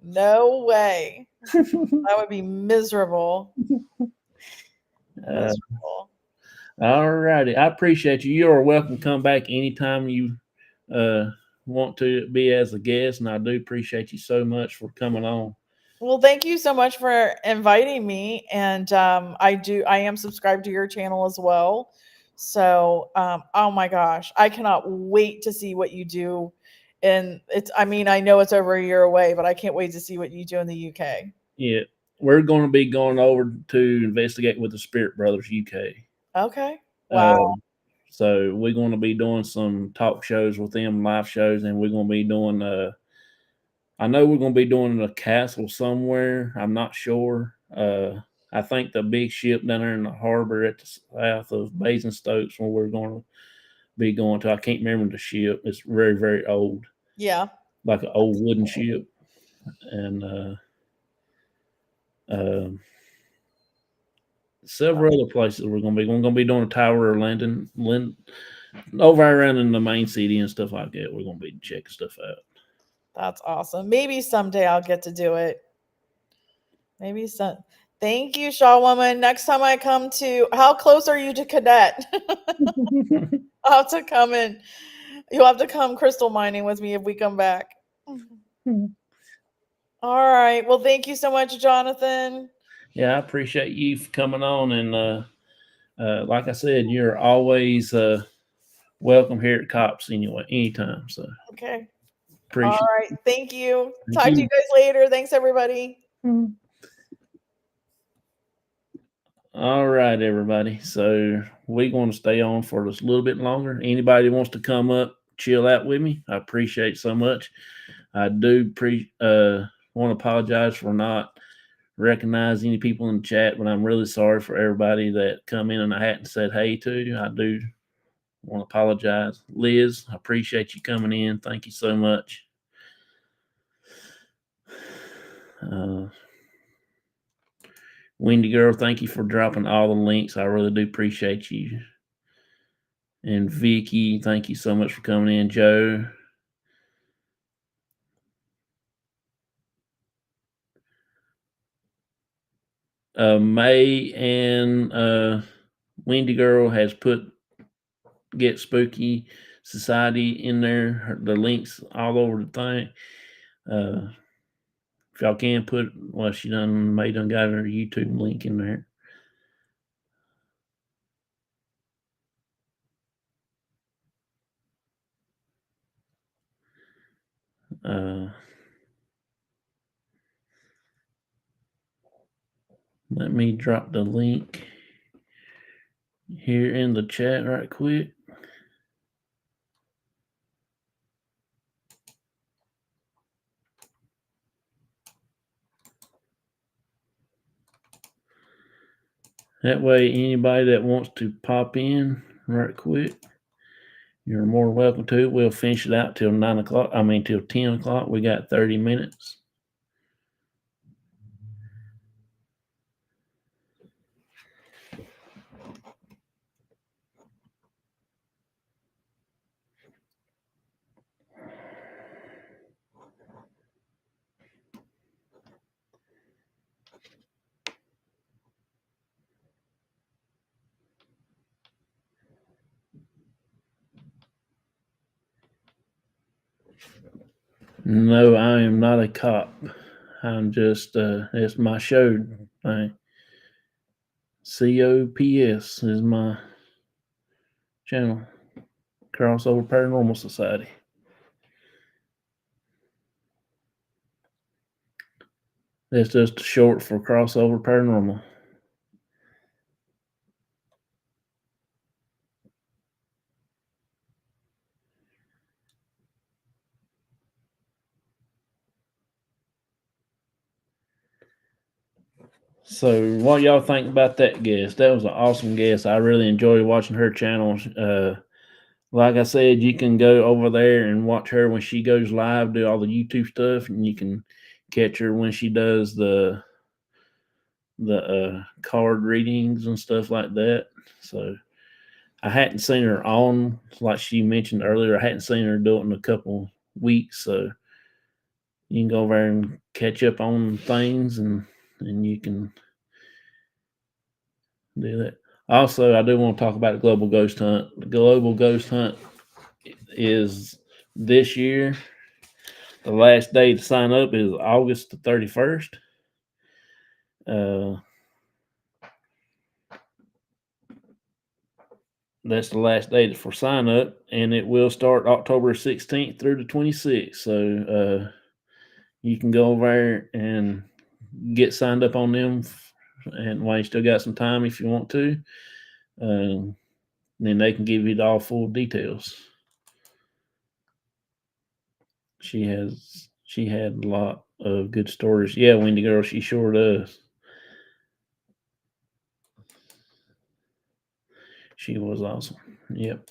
B: No way. That would be miserable.
A: uh,
B: Miserable.
A: all righty. I appreciate you. You are welcome to come back anytime you uh, want to be as a guest, and I do appreciate you so much for coming on.
B: Well, thank you so much for inviting me. And I am subscribed to your channel as well. So, oh my gosh, I cannot wait to see what you do. And I know it's over a year away, but I can't wait to see what you do in the UK.
A: Yeah, we're going to be going over to investigate with the Spirit Brothers UK.
B: Okay. Wow.
A: Um, so we're going to be doing some talk shows with them, live shows, and we're going to be doing. I know we're going to be doing a castle somewhere. I'm not sure. I think the big ship down there in the harbor at the south of Basingstoke, where we're going to be going to. I can't remember the ship. It's very, very old,
B: Yeah.
A: like an old wooden ship, and um several other places we're going to be. We're going to be doing a Tower of London, over around in the main city and stuff like that. We're going to be checking stuff out.
B: That's awesome. Maybe someday I'll get to do it. Maybe some. Thank you, Shaw Woman. Next time I come to, how close are you to Cadet? I'll have to come in. You'll have to come crystal mining with me if we come back. All right. Well, thank you so much, Jonathan.
A: Yeah, I appreciate you for coming on, and like I said, you're always welcome here at C.O.P.S. anyway, anytime. So
B: Okay. All
A: appreciate.
B: right. Thank you.
A: Thank
B: Talk to
A: you.
B: you guys later. Thanks, everybody.
A: All right, everybody. So we're going to stay on for just a little bit longer. Anybody wants to come up, chill out with me, I appreciate so much. I do want to apologize for not recognize any people in the chat, but I'm really sorry for everybody that come in and I hadn't said hey to. I do want to apologize. Liz, I appreciate you coming in. Thank you so much. Windy Girl, thank you for dropping all the links. I really do appreciate you. And Vicky, thank you so much for coming in. Joe. May and Windy Girl has put Get Spooky Society in there. The links all over the thing. If y'all can put, well, May done got her YouTube link in there. Let me drop the link here in the chat right quick. That way, anybody that wants to pop in right quick, you're more welcome to. We'll finish it out till 9 o'clock. I mean, till 10 o'clock. We got 30 minutes. No, I am not a cop. I'm just it's my show thing. C.O.P.S. is my channel. Crossover Paranormal Society. It's just short for Crossover Paranormal. So, what y'all think about that guest? That was an awesome guest. I really enjoyed watching her channel. Like I said, you can go over there and watch her when she goes live, do all the YouTube stuff, and you can catch her when she does the card readings and stuff like that. So, I hadn't seen her on, like she mentioned earlier. I hadn't seen her do it in a couple weeks, so you can go over and catch up on things, and you can do that. Also, I do want to talk about the global ghost hunt. The global ghost hunt is this year. The last day to sign up is August the 31st. Uh, that's the last date for sign up, and it will start October 16th through the 26th. So you can go over there and get signed up on them, and while you still got some time, if you want to, then they can give you all full details. She had a lot of good stories. Yeah, Wendy girl, she sure does. She was awesome. Yep.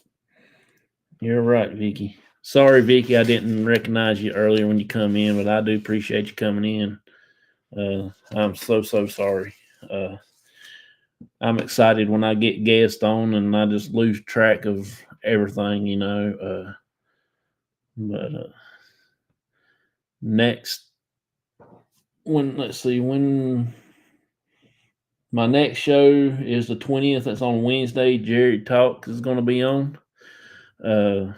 A: You're right, Vicky. Sorry, Vicky, I didn't recognize you earlier when you come in, but I do appreciate you coming in. I'm so sorry. Uh, I'm excited when I get guests on and I just lose track of everything, you know. But next, when my next show is the 20th. That's on Wednesday. Jared Talks is going to be on. Uh,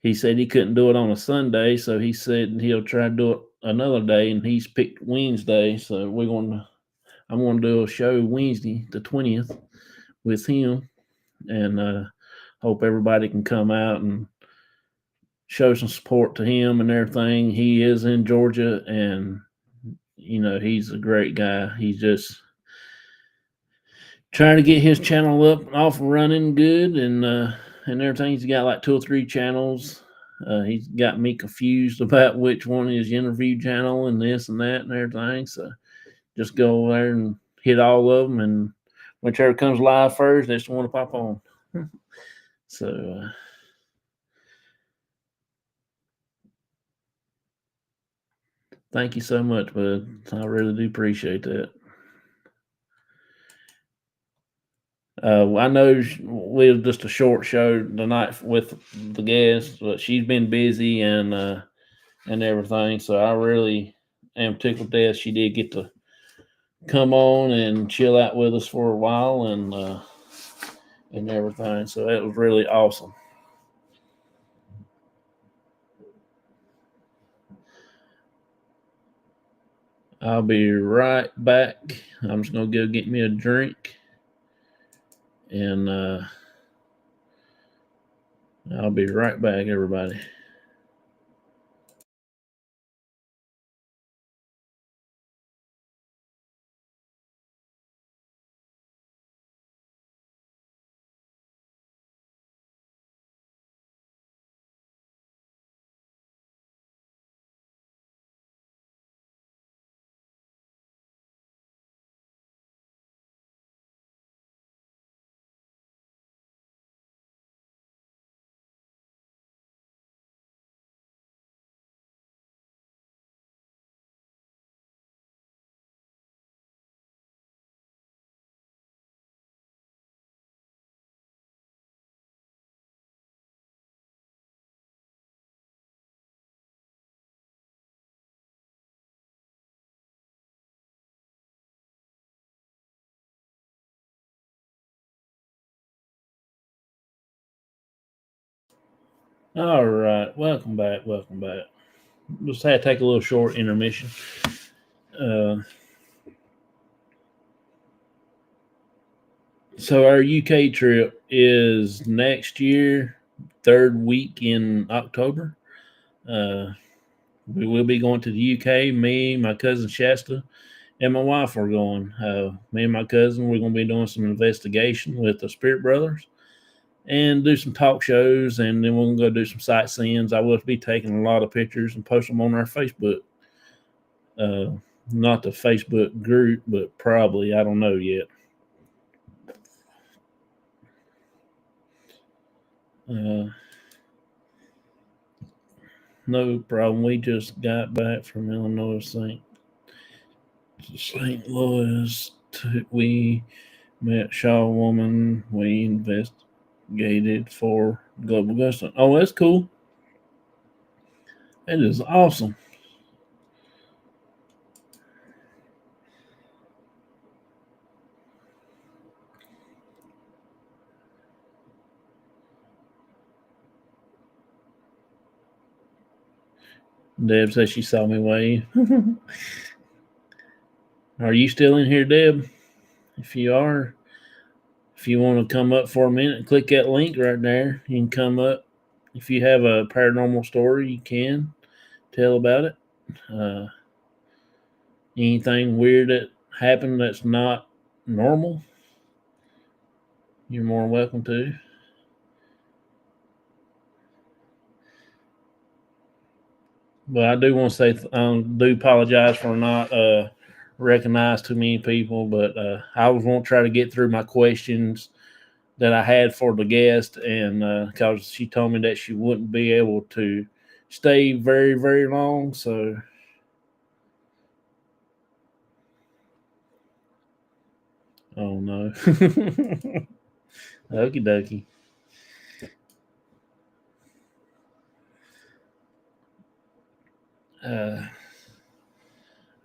A: he said he couldn't do it on a Sunday, so he said he'll try to do it another day, and he's picked Wednesday. So I'm going to do a show Wednesday, the 20th, with him, and hope everybody can come out and show some support to him and everything. He is in Georgia, and he's a great guy. He's just trying to get his channel up and off and running good, and everything. He's got like 2 or 3 channels. He's got me confused about which one is interview channel and this and that and everything. So just go over there and hit all of them, and whichever comes live first, that's the one to pop on. So thank you so much, bud. I really do appreciate that. I know we was just a short show tonight with the guests, but she's been busy and everything. So I really am tickled death she did get to come on and chill out with us for a while and everything. So that was really awesome. I'll be right back. I'm just gonna go get me a drink, and I'll be right back, everybody. All right, welcome back. Welcome back. Just had to take a little short intermission. Uh, so our UK trip is next year, third week in October. Uh, we will be going to the UK. Me, my cousin Shasta, and my wife are going. Me and my cousin, we're going to be doing some investigation with the Spirit Brothers and do some talk shows, and then we're going to go do some sightseeing. I will be taking a lot of pictures and post them on our Facebook. Uh, Not the Facebook group, but probably, I don't know yet. Uh, no problem. We just got back from Illinois St. Louis. We met Shaw Woman. We investigated for global ghosting. Oh, that's cool. That is awesome. Deb says she saw me wave. Are you still in here, Deb? If you are, if you want to come up for a minute, click that link right there. You can come up. If you have a paranormal story, you can tell about it. Uh, Anything weird that happened that's not normal, you're more welcome to. But I do want to say do apologize for not recognized too many people. But I was want to try to get through my questions that I had for the guest, and because she told me that she wouldn't be able to stay very very long, so oh no. Okie dokie. Uh,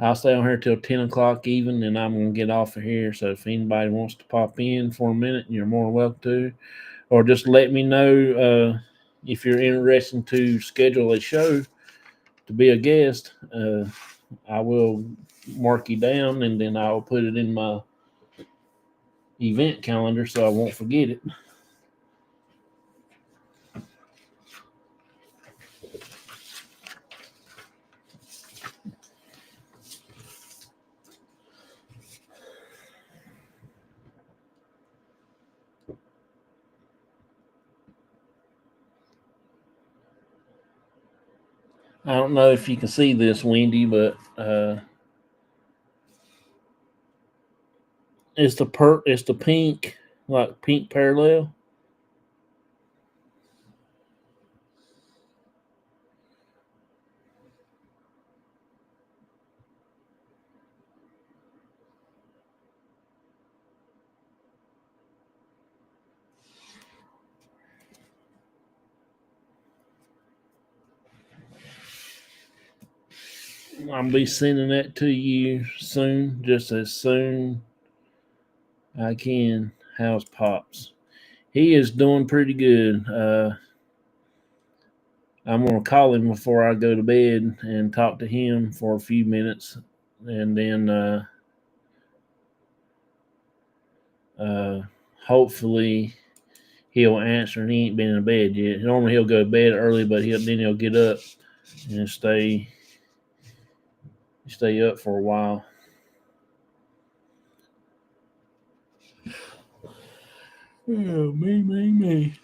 A: I'll stay on here till 10 o'clock even, and I'm going to get off of here. So if anybody wants to pop in for a minute, you're more welcome to. Or just let me know if you're interested to schedule a show to be a guest. I will mark you down, and then I'll put it in my event calendar so I won't forget it. I don't know if you can see this, Wendy, but it's the pink, like pink parallel. I'll be sending that to you soon, just as soon I can. How's Pops? He is doing pretty good. I'm gonna call him before I go to bed and talk to him for a few minutes, and then uh, hopefully he'll answer. And he ain't been in bed yet. Normally he'll go to bed early, but he'll get up and stay up for a while. Oh, me.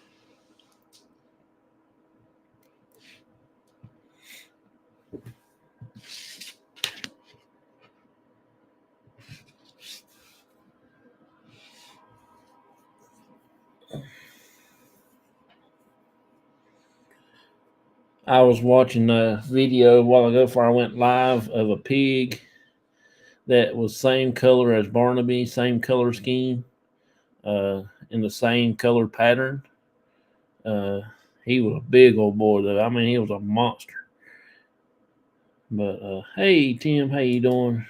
A: I was watching a video a while ago before I went live of a pig that was same color as Barnaby, same color scheme, in the same color pattern. Uh, he was a big old boy though. I mean, he was a monster. But hey, Tim, how you doing?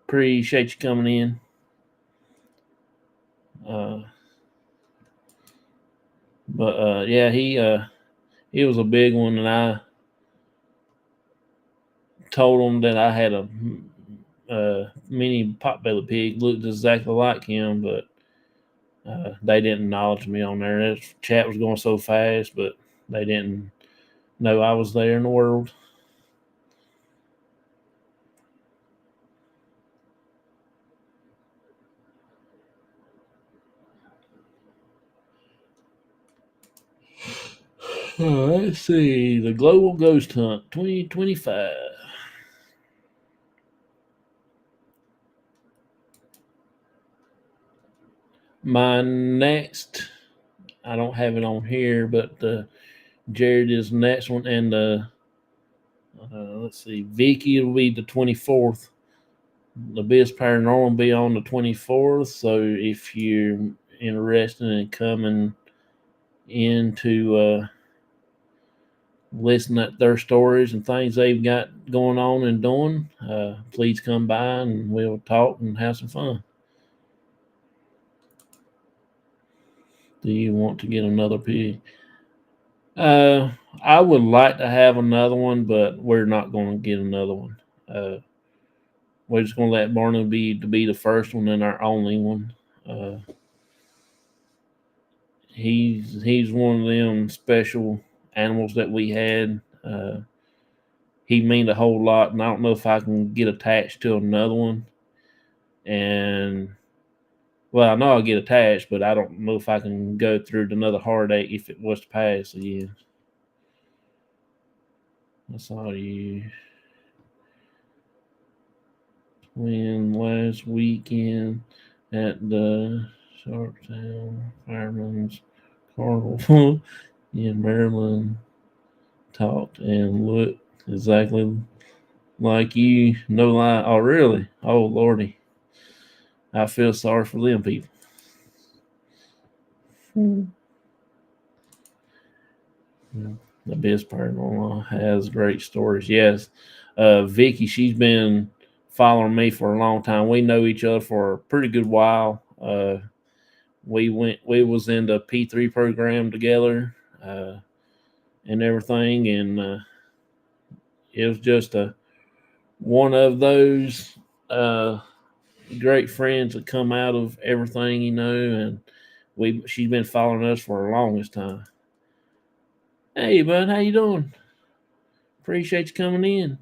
A: Appreciate you coming in. Uh, but yeah, He was a big one, and I told him that I had a mini potbelly pig looked exactly like him, but they didn't acknowledge me on there. That chat was going so fast, but they didn't know I was there in the world. Let's see. The Global Ghost Hunt 2025. My next, I don't have it on here, but Jared is next one, and let's see, Vicky will be the 24th. The Best Paranormal will be on the 24th. So if you're interested in coming in to listen at their stories and things they've got going on and doing, please come by and we'll talk and have some fun. Do you want to get another pig? I would like to have another one, but we're not going to get another one. We're just going to let Barnaby be the first one and our only one. He's one of them special animals that we had. He meant a whole lot, and I don't know if I can get attached to another one. And well, I know I'll get attached, but I don't know if I can go through another heartache if it was to pass again. I saw you win last weekend at the Sharptown Fireman's Carnival in Maryland. Talked and looked exactly like you. No lie. Oh, really? Oh, Lordy. I feel sorry for them people. The Best Paranormal has great stories. Yes. Vicky, she's been following me for a long time. We know each other for a pretty good while. We was in the P3 program together and everything, and it was just one of those great friends that come out of everything, and she's been following us for the longest time. Hey, bud, how you doing? Appreciate you coming in.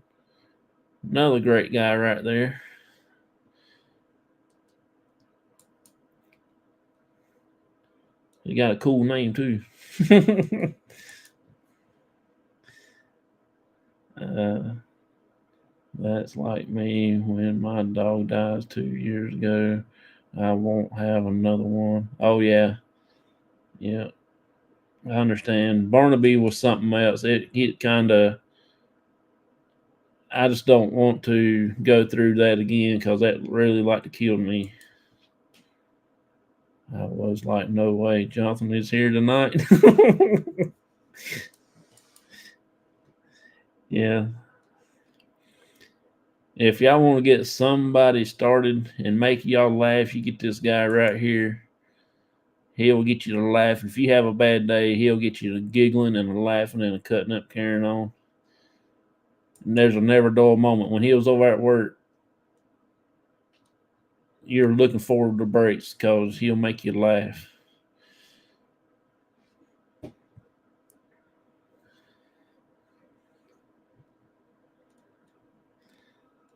A: Another great guy right there. He got a cool name too. That's like me when my dog dies 2 years ago. I won't have another one. Oh yeah, yeah. I understand. Barnaby was something else. It kind of. I just don't want to go through that again because that really like to kill me. I was like, no way, Jonathan is here tonight. Yeah. If y'all want to get somebody started and make y'all laugh, you get this guy right here. He'll get you to laugh. If you have a bad day, he'll get you to giggling and a laughing and a cutting up, carrying on. And there's a never dull moment. When he was over at work, you're looking forward to breaks because he'll make you laugh.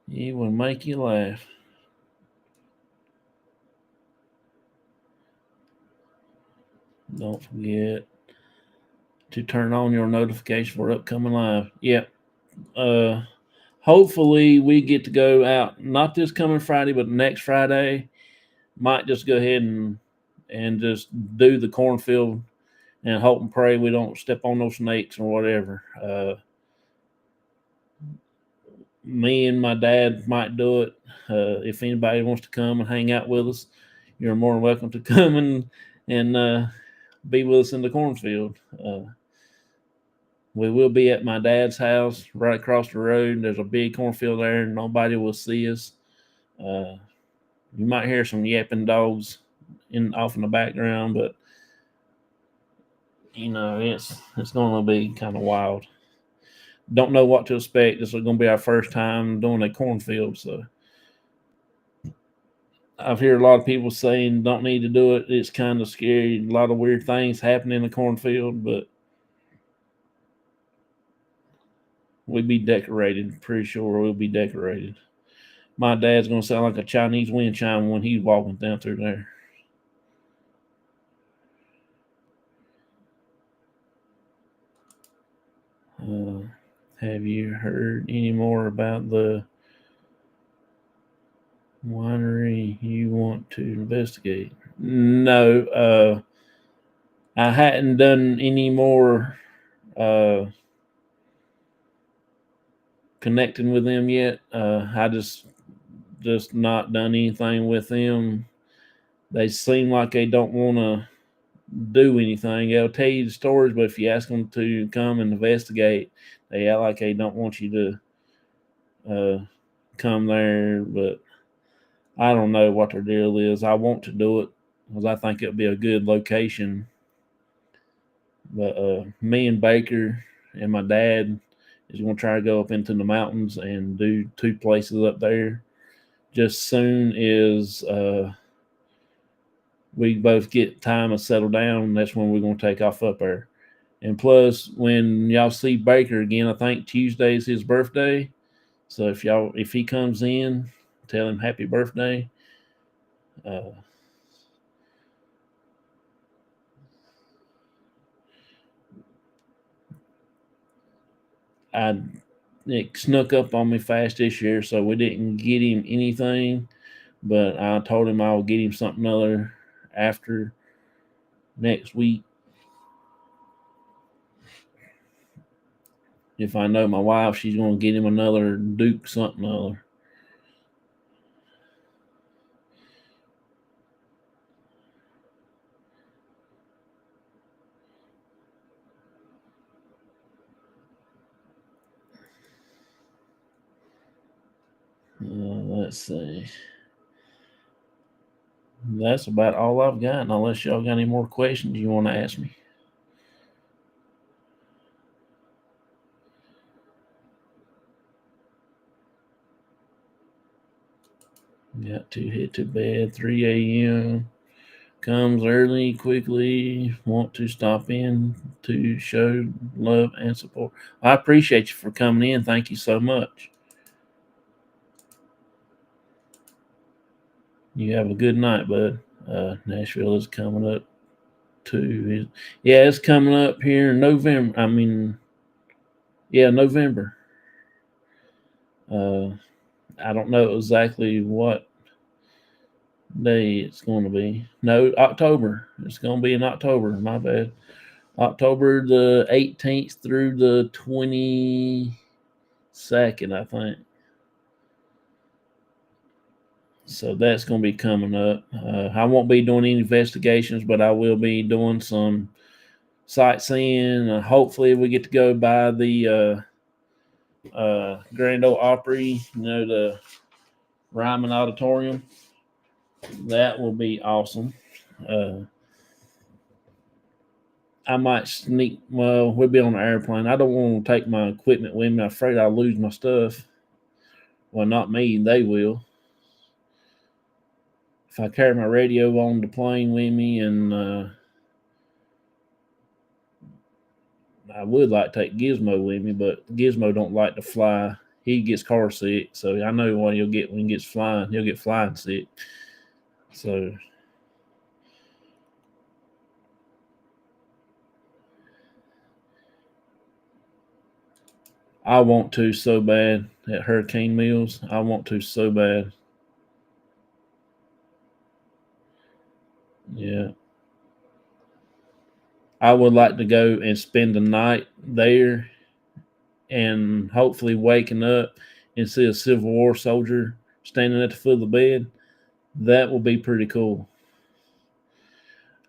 A: He will make you laugh. Don't forget to turn on your notification for upcoming live. Yep. Hopefully we get to go out not this coming Friday, but next Friday. Might just go ahead and just do the cornfield and hope and pray we don't step on those snakes or whatever. Me and my dad might do it. If anybody wants to come and hang out with us, you're more than welcome to come and be with us in the cornfield. We will be at my dad's house right across the road. There's a big cornfield there, and nobody will see us. You might hear some yapping dogs off in the background, but it's going to be kind of wild. Don't know what to expect. This is going to be our first time doing a cornfield, so I've heard a lot of people saying don't need to do it. It's kind of scary. A lot of weird things happen in the cornfield, but we'll be decorated. Pretty sure we'll be decorated. My dad's going to sound like a Chinese wind chime when he's walking down through there. Have you heard any more about the winery you want to investigate? No, I hadn't done any more connecting with them yet. I just not done anything with them. They seem like they don't want to do anything. They'll tell you the stories, but if you ask them to come and investigate, they act like they don't want you to come there. But I don't know what their deal is. I want to do it because I think it'll be a good location. But me and Baker and my dad is going to try to go up into the mountains and do 2 places up there. Just soon as we both get time to settle down, that's when we're going to take off up there. And plus, when y'all see Baker again, I think Tuesday is his birthday. So if he comes in, tell him happy birthday. It snuck up on me fast this year, so we didn't get him anything. But I told him I will get him something other after next week. If I know my wife, she's going to get him another Duke something other. Let's see. That's about all I've got. Unless y'all got any more questions you want to ask me. Got to hit to bed 3 a.m. Comes early, quickly, want to stop in to show love and support. I appreciate you for coming in. Thank you so much. You have a good night, bud. Nashville is coming up too. Yeah, it's coming up here in November. November. I don't know exactly what day it's going to be. No, October. It's going to be in October. My bad. October the 18th through the 22nd, I think. So that's going to be coming up. I won't be doing any investigations, but I will be doing some sightseeing. Hopefully, we get to go by the Grand Ole Opry, the Ryman Auditorium. That will be awesome. I might sneak. Well, we'll be on an airplane. I don't want to take my equipment with me. I'm afraid I'll lose my stuff. Well, not me. They will. If I carry my radio on the plane with me, and I would like to take Gizmo with me, but Gizmo don't like to fly. He gets car sick, so I know what he'll get when he gets flying. He'll get flying sick. So I want to so bad at Hurricane Mills. I want to so bad. Yeah. I would like to go and spend the night there and hopefully waking up and see a Civil War soldier standing at the foot of the bed. That will be pretty cool.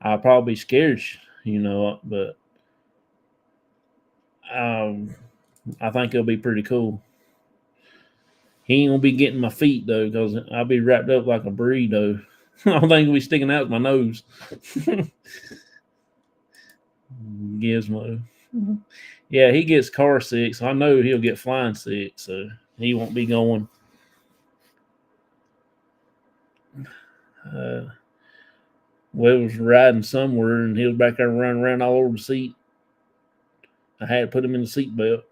A: I'll probably be scared, but I think it'll be pretty cool. He ain't gonna be getting my feet though, because I'll be wrapped up like a burrito. I don't think he'll be sticking out my nose. Gizmo. Yeah, he gets car sick, so I know he'll get flying sick, so he won't be going. We was riding somewhere, and he was back there running around all over the seat. I had to put him in the seat belt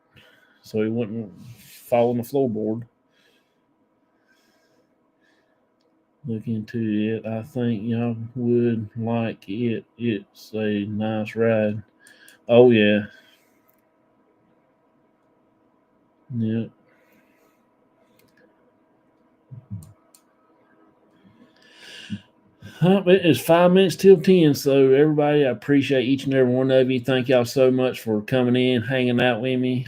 A: so he wouldn't fall on the floorboard. Look into it. I think y'all would like it. It's a nice ride. Oh yeah. Yeah. It's 5 minutes till 10. So everybody, I appreciate each and every one of you. Thank y'all so much for coming in, hanging out with me.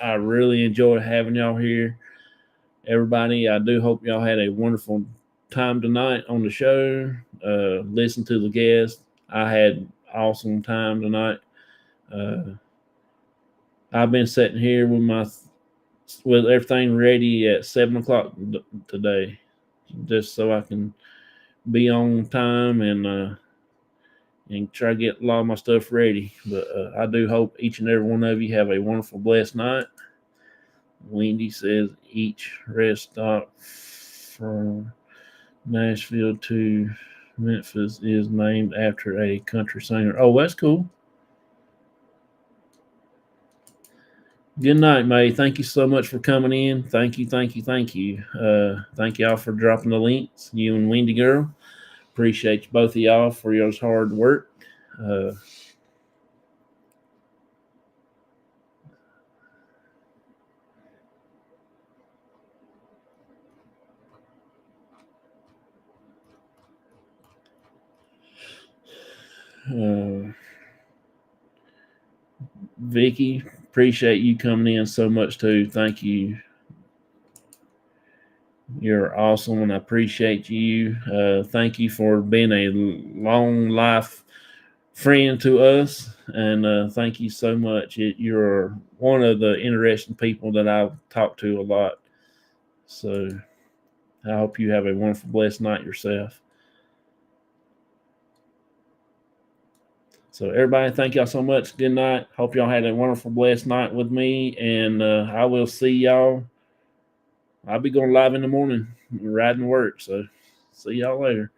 A: I really enjoyed having y'all here. Everybody, I do hope y'all had a wonderful time tonight on the show. Listen to the guests. I had awesome time tonight. I've been sitting here with everything ready at 7 o'clock today, just so I can be on time and try to get a lot of my stuff ready. But I do hope each and every one of you have a wonderful, blessed night. Wendy says each rest stop from Nashville to Memphis is named after a country singer. Oh, that's cool. Good night, May. Thank you so much for coming in. Thank you. Thank y'all for dropping the links, you and Wendy girl. Appreciate you, both of y'all, for y'all's hard work. Vicky, appreciate you coming in so much too. Thank you. You're awesome, and I appreciate you. Thank you for being a long life friend to us, and thank you so much. You're one of the interesting people that I've talked to a lot. So I hope you have a wonderful, blessed night yourself. So everybody, thank y'all so much. Good night. Hope y'all had a wonderful, blessed night with me, and I will see y'all. I'll be going live in the morning, riding to work. So see y'all later.